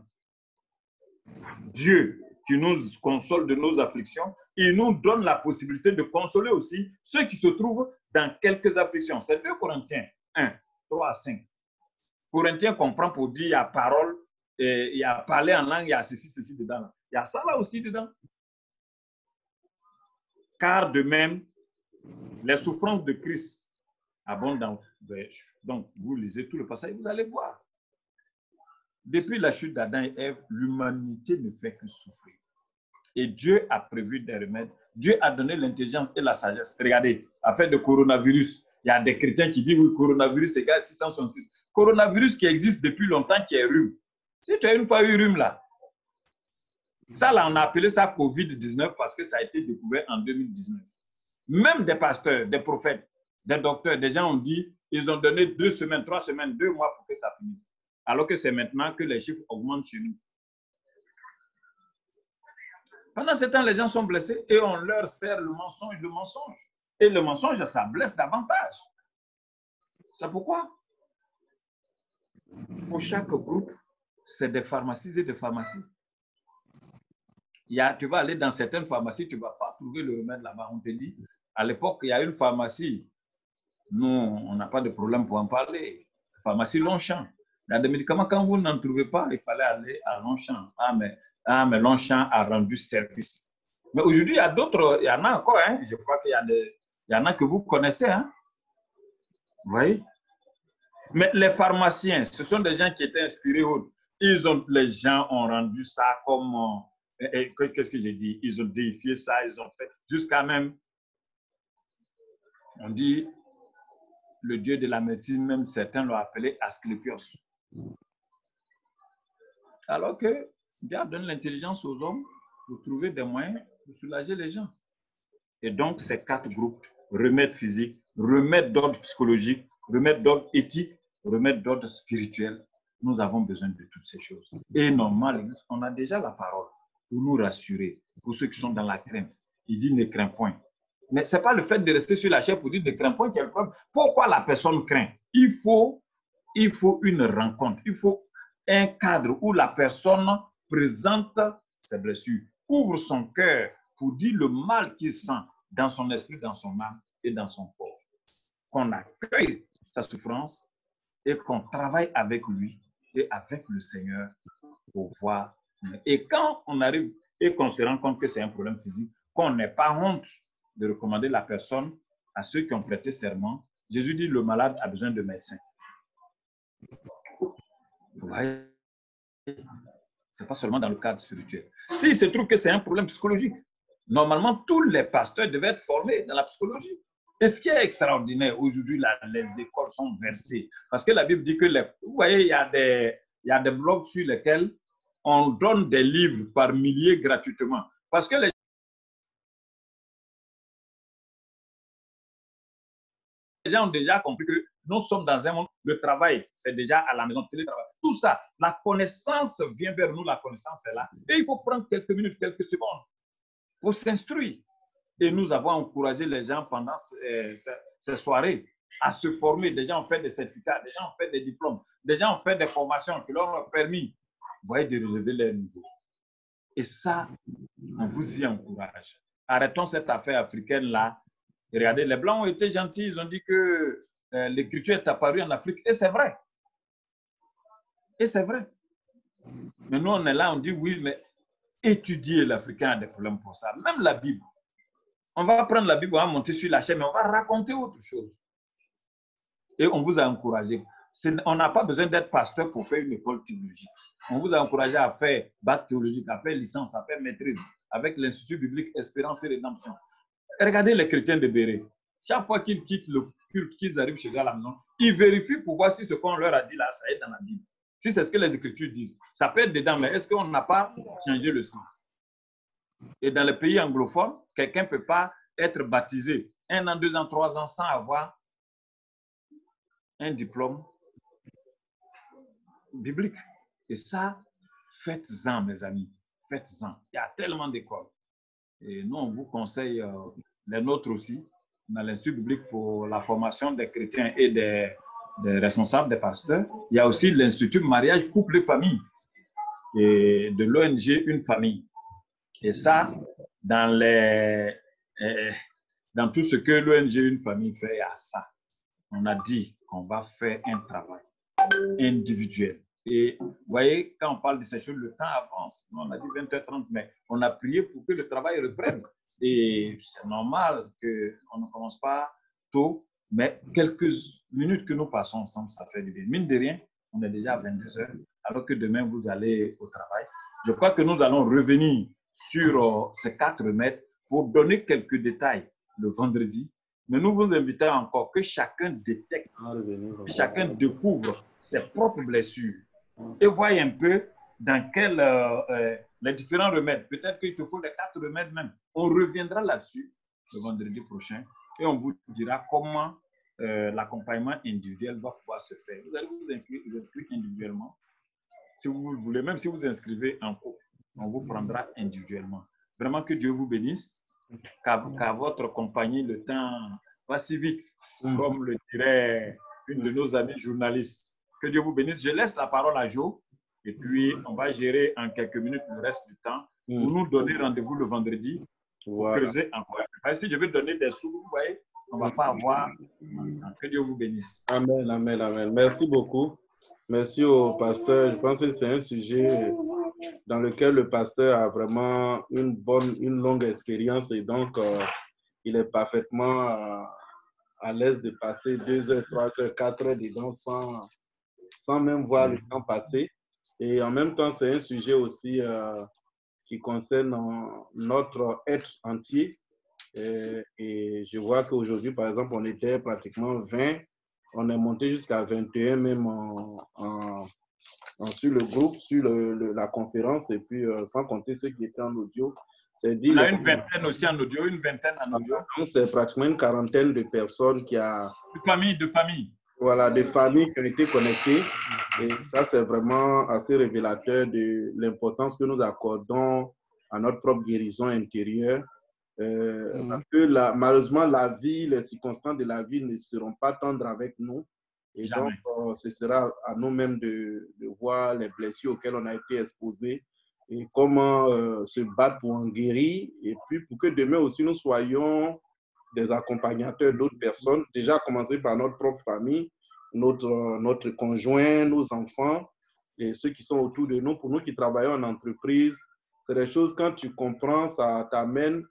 Dieu qui nous console de nos afflictions, il nous donne la possibilité de consoler aussi ceux qui se trouvent dans quelques afflictions. C'est 2 Corinthiens 1, 3 à 5. Corinthiens comprend pour dire il y a parole, il y a parler en langue, il y a ceci dedans. Il y a ça là aussi dedans. Car de même, les souffrances de Christ abondent dans... Donc, vous lisez tout le passage, vous allez voir. Depuis la chute d'Adam et Ève, l'humanité ne fait que souffrir. Et Dieu a prévu des remèdes. Dieu a donné l'intelligence et la sagesse. Regardez, affaire de coronavirus, il y a des chrétiens qui disent oui, coronavirus égale 666. Coronavirus qui existe depuis longtemps, qui est rhume. Si tu as une fois eu rhume là, ça là, on a appelé ça COVID-19 parce que ça a été découvert en 2019. Même des pasteurs, des prophètes, des docteurs, des gens ont dit, ils ont donné 2 semaines, 3 semaines, 2 mois pour que ça finisse. Alors que c'est maintenant que les chiffres augmentent chez nous. Pendant ce temps, les gens sont blessés et on leur sert le mensonge. Et le mensonge, ça blesse davantage. C'est pourquoi, pour chaque groupe, c'est des pharmacies et des pharmacies. Tu vas aller dans certaines pharmacies, tu ne vas pas trouver le remède là-bas. On te dit, à l'époque, il y a une pharmacie. Nous, on n'a pas de problème pour en parler. Pharmacie Longchamp. Il y a des médicaments, quand vous n'en trouvez pas, il fallait aller à Longchamp. Ah, mais Longchamp a rendu service. Mais aujourd'hui, il y a d'autres, il y en a encore, hein. Je crois qu'il y en a que vous connaissez. Hein. Vous voyez? Mais les pharmaciens, ce sont des gens qui étaient inspirés. Les gens ont rendu ça comme... qu'est-ce que j'ai dit? Ils ont déifié ça, ils ont fait... Jusqu'à même... On dit... Le dieu de la médecine, même certains l'ont appelé Asclépios. Alors que Dieu donne l'intelligence aux hommes pour trouver des moyens de soulager les gens. Et donc, ces 4 groupes, remède physique, remède d'ordre psychologique, remède d'ordre éthique, remède d'ordre spirituel, nous avons besoin de toutes ces choses. Et normalement, on a déjà la parole pour nous rassurer, pour ceux qui sont dans la crainte. Il dit ne crains point. Mais ce n'est pas le fait de rester sur la chair pour dire ne crains point qu'il y a le problème. Pourquoi la personne craint? Il faut une rencontre, il faut un cadre où la personne présente ses blessures, ouvre son cœur pour dire le mal qu'il sent dans son esprit, dans son âme et dans son corps. Qu'on accueille sa souffrance et qu'on travaille avec lui et avec le Seigneur pour voir. Et quand on arrive et qu'on se rend compte que c'est un problème physique, qu'on n'ait pas honte de recommander la personne à ceux qui ont prêté serment. Jésus dit le malade a besoin de médecins. Vous voyez? Ce n'est pas seulement dans le cadre spirituel. S'il se trouve que c'est un problème psychologique, normalement, tous les pasteurs devaient être formés dans la psychologie. Et ce qui est extraordinaire, aujourd'hui, les écoles sont versées. Parce que la Bible dit que, vous voyez, il y a des blogs sur lesquels on donne des livres par milliers gratuitement. Parce que les gens ont déjà compris que nous sommes dans un monde, le travail, c'est déjà à la maison, télétravail. Tout ça, la connaissance vient vers nous, la connaissance est là. Et il faut prendre quelques minutes, quelques secondes pour s'instruire. Et nous avons encouragé les gens pendant ces soirées à se former. Des gens ont fait des certificats, des gens ont fait des diplômes, des gens ont fait des formations qui leur ont permis, vous voyez, de relever leur niveau. Et ça, on vous y encourage. Arrêtons cette affaire africaine-là. Regardez, les Blancs ont été gentils, ils ont dit que l'écriture est apparue en Afrique. Et c'est vrai. Et c'est vrai. Mais nous, on est là, on dit oui, mais étudier l'Africain a des problèmes pour ça. Même la Bible. On va prendre la Bible, on va monter sur la chaîne, mais on va raconter autre chose. Et on vous a encouragé. On n'a pas besoin d'être pasteur pour faire une école théologique. On vous a encouragé à faire bac théologique, à faire licence, à faire maîtrise avec l'Institut biblique Espérance et Rédemption. Regardez les chrétiens de Béret. Chaque fois qu'ils quittent le culte, qu'ils arrivent chez eux à la maison, ils vérifient pour voir si ce qu'on leur a dit là, ça est dans la Bible. Si c'est ce que les Écritures disent. Ça peut être dedans, mais est-ce qu'on n'a pas changé le sens? Et dans les pays anglophones, quelqu'un ne peut pas être baptisé 1 an, 2 ans, 3 ans sans avoir un diplôme biblique. Et ça, faites-en, mes amis. Faites-en. Il y a tellement d'écoles. Et nous, on vous conseille, les nôtres aussi, dans l'Institut biblique pour la formation des chrétiens et des responsables, des pasteurs. Il y a aussi l'Institut mariage, couple et famille et de l'ONG Une famille. Et ça, dans tout ce que l'ONG Une famille fait, il y a ça. On a dit qu'on va faire un travail individuel. Et vous voyez, quand on parle de ces choses, le temps avance. On a dit 20h30, mais on a prié pour que le travail reprenne. Et c'est normal qu'on ne commence pas tôt, mais quelques minutes que nous passons ensemble, ça fait du bien. Mine de rien, on est déjà à 22h, alors que demain, vous allez au travail. Je crois que nous allons revenir sur ces 4 remèdes pour donner quelques détails le vendredi. Mais nous vous invitons encore que chacun détecte, que chacun découvre ses propres blessures et voie un peu dans quel les différents remèdes. Peut-être qu'il te faut les 4 remèdes même. On reviendra là-dessus le vendredi prochain et on vous dira comment l'accompagnement individuel doit pouvoir se faire. Vous allez vous inscrire individuellement. Si vous voulez, même si vous inscrivez en couple, on vous prendra individuellement. Vraiment que Dieu vous bénisse, qu'à votre compagnie, le temps va si vite, comme le dirait une de nos amies journalistes. Que Dieu vous bénisse. Je laisse la parole à Joe et puis on va gérer en quelques minutes le reste du temps pour nous donner rendez-vous le vendredi pour creuser encore. Parce que si je vais donner des sous, vous voyez, on ne va pas avoir. Que Dieu vous bénisse. Amen, amen, amen. Merci beaucoup. Merci au pasteur. Je pense que c'est un sujet dans lequel le pasteur a vraiment une longue expérience et donc il est parfaitement à l'aise de passer 2 heures, 3 heures, 4 heures dedans sans même voir le temps passer. Et en même temps, c'est un sujet aussi qui concerne notre être entier. Et je vois qu'aujourd'hui, par exemple, on était pratiquement 20. On est monté jusqu'à 21 même sur le groupe, sur la conférence, et puis sans compter ceux qui étaient en audio. On a une vingtaine aussi en audio, une vingtaine en audio. Donc, c'est pratiquement une quarantaine de personnes qui a... De famille. Voilà, des familles qui ont été connectées. Et ça, c'est vraiment assez révélateur de l'importance que nous accordons à notre propre guérison intérieure. Parce que malheureusement, la vie, les circonstances de la vie ne seront pas tendres avec nous. Et Jamais. donc, ce sera à nous-mêmes de voir les blessures auxquelles on a été exposés et comment se battre pour en guérir. Et puis, pour que demain aussi, nous soyons des accompagnateurs d'autres personnes, déjà à commencer par notre propre famille, notre conjoint, nos enfants et ceux qui sont autour de nous. Pour nous qui travaillons en entreprise, c'est des choses, quand tu comprends, ça t'amène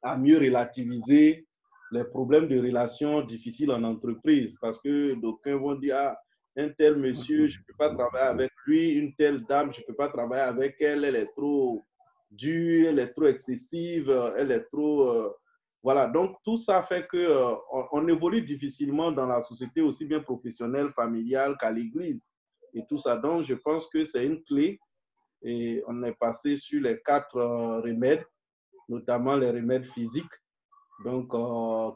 à mieux relativiser les problèmes de relations difficiles en entreprise. Parce que d'aucuns vont dire, ah, un tel monsieur, je ne peux pas travailler avec lui, une telle dame, je ne peux pas travailler avec elle, elle est trop dure, elle est trop excessive, elle est trop... Voilà, donc tout ça fait qu'on évolue difficilement dans la société, aussi bien professionnelle, familiale qu'à l'église. Et tout ça, donc je pense que c'est une clé. Et on est passé sur les 4 remèdes, notamment les remèdes physiques. Donc,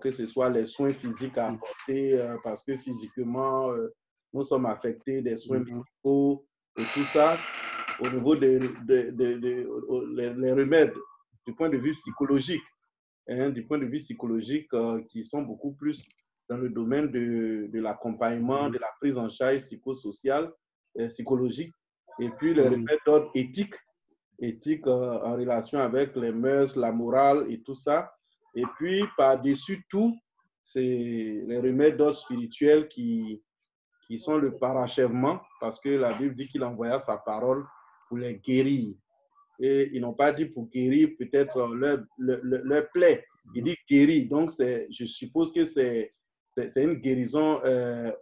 que ce soit les soins physiques à apporter, parce que physiquement, nous sommes affectés des soins médicaux et tout ça, au niveau des remèdes, du point de vue psychologique. Du point de vue psychologique, qui sont beaucoup plus dans le domaine de l'accompagnement, de la prise en charge psychosociale, psychologique, et puis les remèdes d'ordre éthique éthique en relation avec les mœurs, la morale et tout ça. Et puis, par-dessus tout, c'est les remèdes d'ordre spirituel qui sont le parachèvement, parce que la Bible dit qu'il envoya sa parole pour les guérir. Et ils n'ont pas dit pour guérir peut-être leur plaie. Il dit guérir. Donc, je suppose que c'est une guérison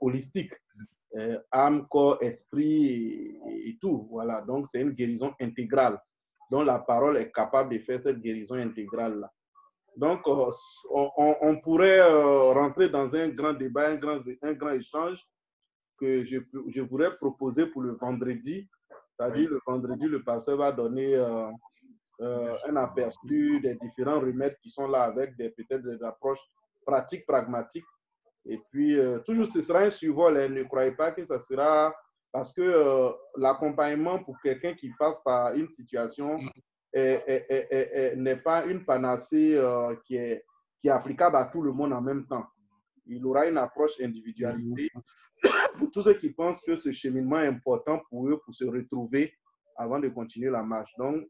holistique. Âme, corps, esprit et tout. Voilà. Donc, c'est une guérison intégrale. Donc, la parole est capable de faire cette guérison intégrale-là. Donc, on pourrait rentrer dans un grand débat, un grand échange que je voudrais proposer pour le vendredi. C'est-à-dire, le vendredi, le pasteur va donner un aperçu des différents remèdes qui sont là avec peut-être des approches pratiques, pragmatiques. Et puis, toujours, ce sera un survol. Hein. Ne croyez pas que ça sera... Parce que l'accompagnement pour quelqu'un qui passe par une situation n'est pas une panacée qui est applicable à tout le monde en même temps. Il aura une approche individualisée pour tous ceux qui pensent que ce cheminement est important pour eux, pour se retrouver avant de continuer la marche. Donc,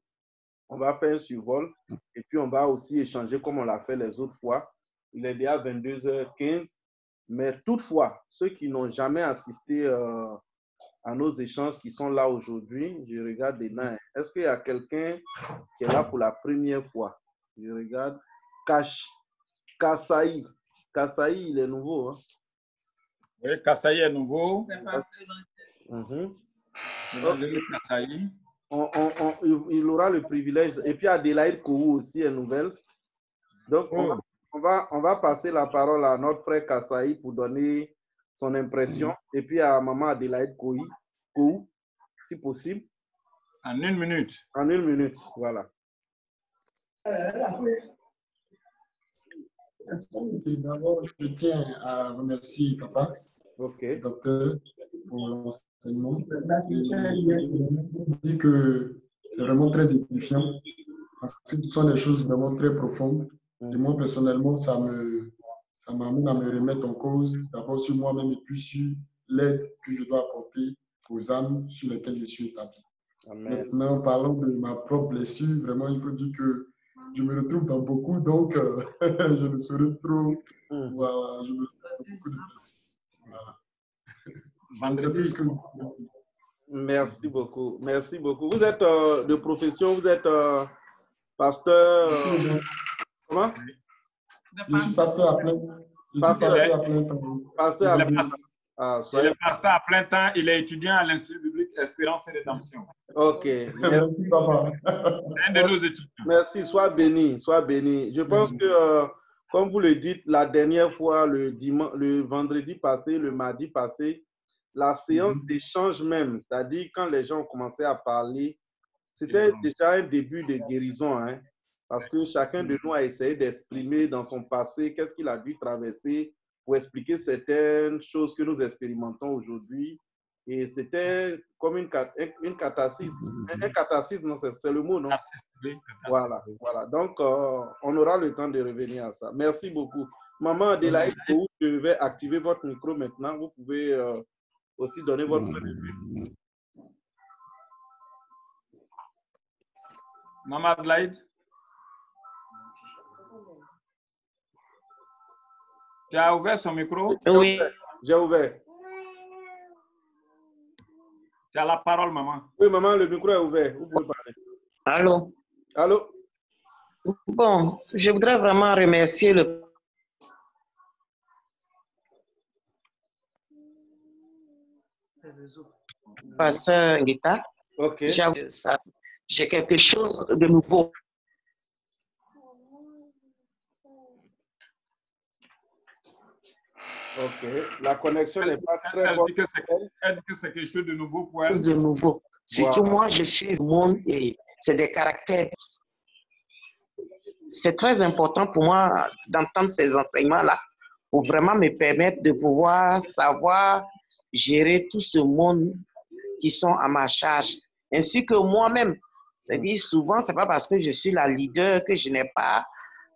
on va faire un survol et puis on va aussi échanger comme on l'a fait les autres fois. Il est déjà 22h15, mais toutefois, ceux qui n'ont jamais assisté à nos échanges qui sont là aujourd'hui, je regarde des nains. Est-ce qu'il y a quelqu'un qui est là pour la première fois? Je regarde. Kassaï. Kassaï, il est nouveau. Hein? Oui, Kassaï est nouveau. Kassaï. Il aura le privilège. Et puis Adélaïde Kourou aussi est nouvelle. Donc, on va passer la parole à notre frère Kassaï pour donner son impression. Et puis à maman Adélaïde Kourou, si possible. En 1 minute. En 1 minute, voilà. D'abord, je tiens à remercier papa, docteur, pour l'enseignement. Je dis que c'est vraiment très édifiant parce que ce sont des choses vraiment très profondes. Et moi, personnellement, ça m'amène à me remettre en cause, d'abord sur moi-même et puis sur l'aide que je dois apporter aux âmes sur lesquelles je suis établi. Amen. Maintenant, parlant de ma propre blessure, vraiment, il faut dire que je me retrouve dans beaucoup, donc je ne saurais trop. Voilà, je me retrouve dans beaucoup de blessures. Voilà. Merci beaucoup. Merci beaucoup. Vous êtes de profession, vous êtes pasteur. Comment? Je suis pasteur à plein temps. Pasteur à plein temps. Il est pasteur à plein temps. Il est étudiant à l'Institut biblique Espérance et Rédemption. Ok. Merci, papa. Un de nos étudiants. Merci, sois béni, sois béni. Je pense que, comme vous le dites, la dernière fois, le vendredi passé, le mardi passé, la séance d'échange même, c'est-à-dire quand les gens ont commencé à parler, c'était déjà un début de guérison, hein, parce que chacun de nous a essayé d'exprimer dans son passé qu'est-ce qu'il a dû traverser pour expliquer certaines choses que nous expérimentons aujourd'hui. Et c'était comme une catharsis. Un catharsis, non, c'est le mot, non? Voilà, voilà. Donc, on aura le temps de revenir à ça. Merci beaucoup. Maman Adélaïde, vous devez activer votre micro maintenant. Vous pouvez aussi donner votre point de vue. Maman Adélaïde? Tu as ouvert son micro? Oui. J'ai ouvert. Tu as la parole, maman. Oui, maman, le micro est ouvert. Vous pouvez parler. Allô? Allô? Bon, je voudrais vraiment remercier le pasteur Ngueta. Ok. J'ai quelque chose de nouveau. Ok. La connexion n'est pas très bonne. Elle dit que c'est quelque chose de nouveau pour elle. De nouveau. Surtout moi, je suis le monde et c'est des caractères. C'est très important pour moi d'entendre ces enseignements-là pour vraiment me permettre de pouvoir savoir gérer tout ce monde qui sont à ma charge. Ainsi que moi-même. C'est-à-dire souvent, c'est pas parce que je suis la leader que je n'ai pas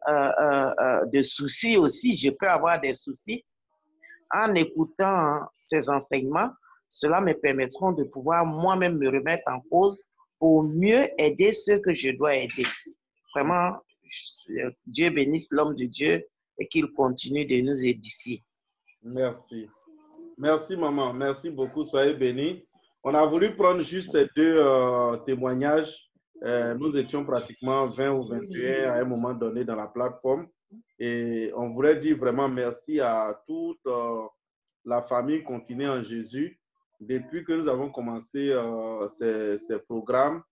de soucis aussi. Je peux avoir des soucis. En écoutant ces enseignements, cela me permettra de pouvoir moi-même me remettre en cause pour mieux aider ceux que je dois aider. Vraiment, Dieu bénisse l'homme de Dieu et qu'il continue de nous édifier. Merci. Merci, maman. Merci beaucoup. Soyez bénis. On a voulu prendre juste ces deux témoignages. Nous étions pratiquement 20 ou 21 à un moment donné dans la plateforme. Et on voulait dire vraiment merci à toute la famille confinée en Jésus. Depuis que nous avons commencé ces programmes,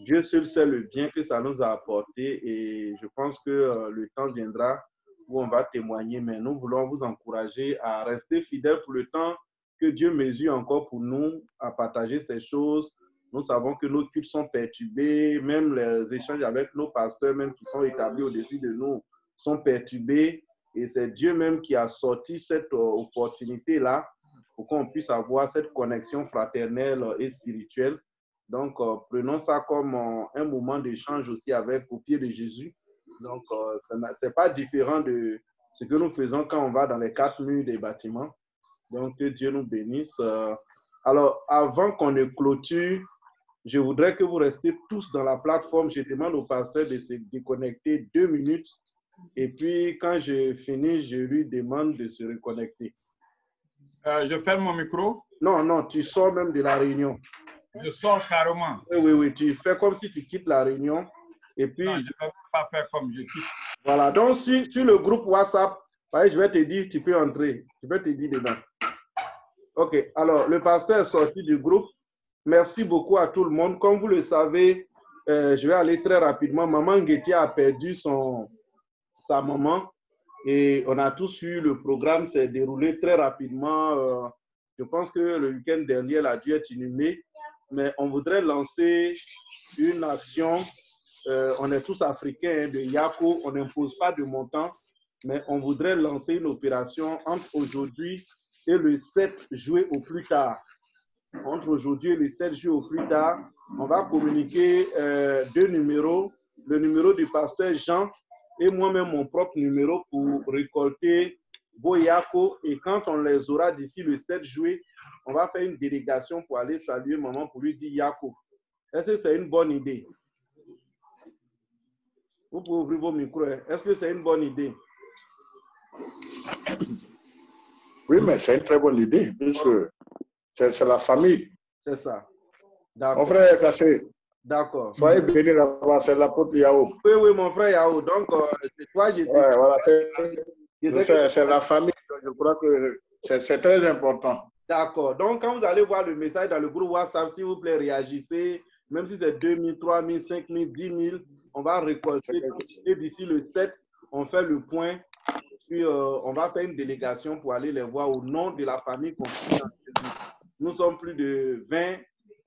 Dieu seul sait le bien que ça nous a apporté. Et je pense que le temps viendra où on va témoigner. Mais nous voulons vous encourager à rester fidèles pour le temps que Dieu mesure encore pour nous à partager ces choses. Nous savons que nos cultes sont perturbés, même les échanges avec nos pasteurs, même qui sont établis au-dessus de nous, sont perturbés. Et c'est Dieu même qui a sorti cette opportunité-là pour qu'on puisse avoir cette connexion fraternelle et spirituelle. Donc, prenons ça comme un moment d'échange aussi au pied de Jésus. Donc, ce n'est pas différent de ce que nous faisons quand on va dans les 4 murs des bâtiments. Donc, que Dieu nous bénisse. Alors, avant qu'on ne clôture, je voudrais que vous restiez tous dans la plateforme. Je demande au pasteur de se déconnecter 2 minutes. Et puis, quand je finis, je lui demande de se reconnecter. Je ferme mon micro? Non, non, tu sors même de la réunion. Je sors carrément. Oui, tu fais comme si tu quittes la réunion. Et puis, non, je ne vais pas faire comme je quitte. Voilà, donc sur le groupe WhatsApp, je vais te dire, tu peux entrer. Je vais te dire dedans. OK, alors le pasteur est sorti du groupe. Merci beaucoup à tout le monde. Comme vous le savez, je vais aller très rapidement. Maman Nguetia a perdu sa maman et on a tous eu le programme s'est déroulé très rapidement. Je pense que le week-end dernier, elle a dû être inhumée, mais on voudrait lancer une action. On est tous africains de Yako, on n'impose pas de montant, mais on voudrait lancer une opération entre aujourd'hui et le 7 juillet au plus tard. Entre aujourd'hui et le 7 juillet au plus tard, on va communiquer 2 numéros, le numéro du pasteur Jean et moi-même mon propre numéro pour récolter vos Yako. Et quand on les aura d'ici le 7 juillet, on va faire une délégation pour aller saluer maman pour lui dire Yako. Est-ce que c'est une bonne idée? Vous pouvez ouvrir vos micros. Est-ce que c'est une bonne idée? Oui, mais c'est une très bonne idée, puisque c'est la famille. C'est ça. D'accord. Mon frère Kassé. D'accord. Soyez bénis là-bas, c'est l'apôtre Yao. Oui, mon frère Yao. Donc, toi, j'ai dit. Ouais, voilà, c'est la famille. Je crois que c'est très important. D'accord. Donc, quand vous allez voir le message dans le groupe WhatsApp, s'il vous plaît, réagissez. Même si c'est 2 000, 3 000, 5 000, 10 000, on va récolter. Et d'ici le 7, on fait le point. Puis, on va faire une délégation pour aller les voir au nom de la famille. Nous sommes plus de 20,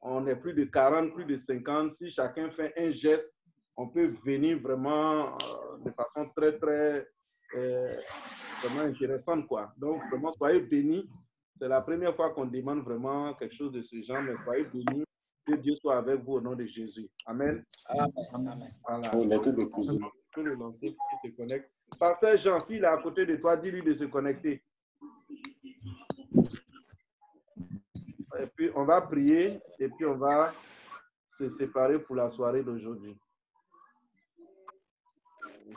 on est plus de 40, plus de 50. Si chacun fait un geste, on peut venir vraiment de façon très, très vraiment intéressante, quoi. Donc, vraiment, soyez bénis. C'est la première fois qu'on demande vraiment quelque chose de ce genre, mais soyez bénis. Que Dieu soit avec vous au nom de Jésus. Amen. Amen. Voilà. On est tous de plus. Tout le lancer qui se connecte. Pasteur Jean, s'il est à côté de toi, dis-lui de se connecter. Et puis, on va prier et puis on va se séparer pour la soirée d'aujourd'hui.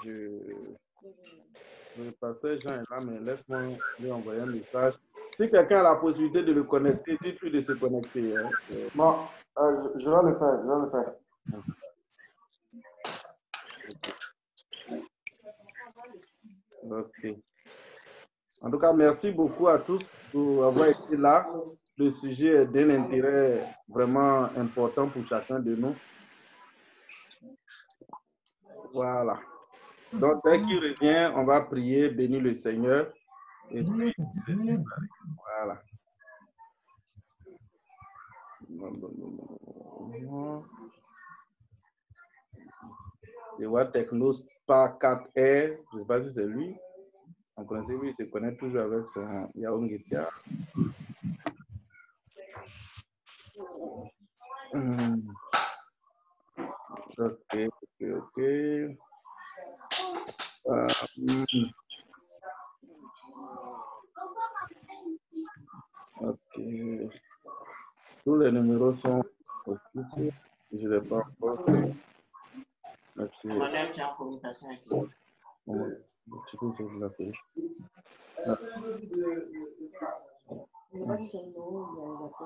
Le pasteur Jean est là, mais laisse-moi lui envoyer un message. Si quelqu'un a la possibilité de le connecter, dites-lui de se connecter. Hein. Bon, je vais le faire, Ok. En tout cas, merci beaucoup à tous pour avoir été là. Le sujet est d'un intérêt vraiment important pour chacun de nous. Voilà. Donc, dès qu'il revient, on va prier, bénir le Seigneur. Et puis, voilà. Je vois Techno Spa 4R, je ne sais pas si c'est lui. En principe, il se connaît toujours avec son Yao Nguetia. Ok. Ok. Tous les numéros sont occupés. Je ne l'ai pas encore. Emmanuel, tu es en communication avec lui.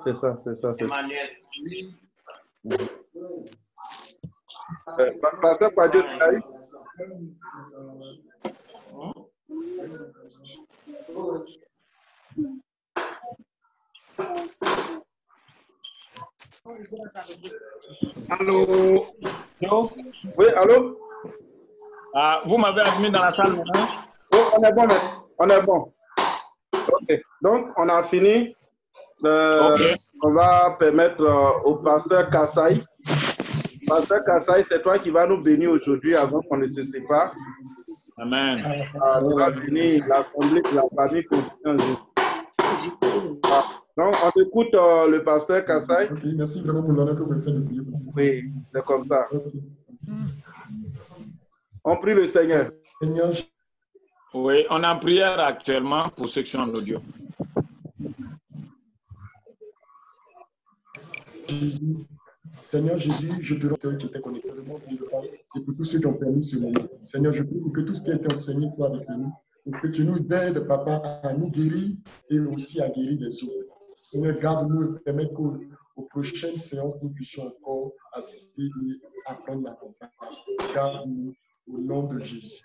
C'est ça. Emmanuel. Pasteur Padio, tu as eu? Allô? Oui, allô? Ah, vous m'avez admis dans la salle maintenant? Oui, on est bon, on est bon. Ok, donc on a fini. On va permettre au pasteur Kassaï. Pasteur Kassaï, c'est toi qui vas nous bénir aujourd'hui avant qu'on ne se sépare. Amen. Tu vas bénir l'assemblée de la famille constituée. Donc, on écoute le pasteur Kassaï. Ok, merci vraiment pour l'honneur que vous me faites de prier. Oui, c'est comme ça. Okay. On prie le Seigneur. Seigneur, Oui, on est en prière actuellement pour ceux qui sont en audio. Seigneur Jésus, je te rends qui était connecté et pour tous ceux qui ont permis ce moment. Seigneur, je prie pour que tout ce qui a été enseigné soit avec nous, pour que tu nous aides, Papa, à nous guérir et aussi à guérir les autres. Seigneur, garde-nous et permets qu'aux prochaines séances, nous puissions encore assister et apprendre davantage. Garde-nous au nom de Jésus.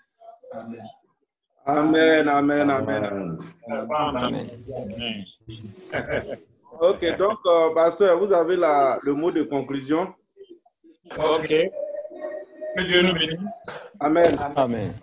Amen. Amen. Ok, donc, pasteur, vous avez le mot de conclusion. Ok. Que Dieu nous bénisse. Amen. Amen.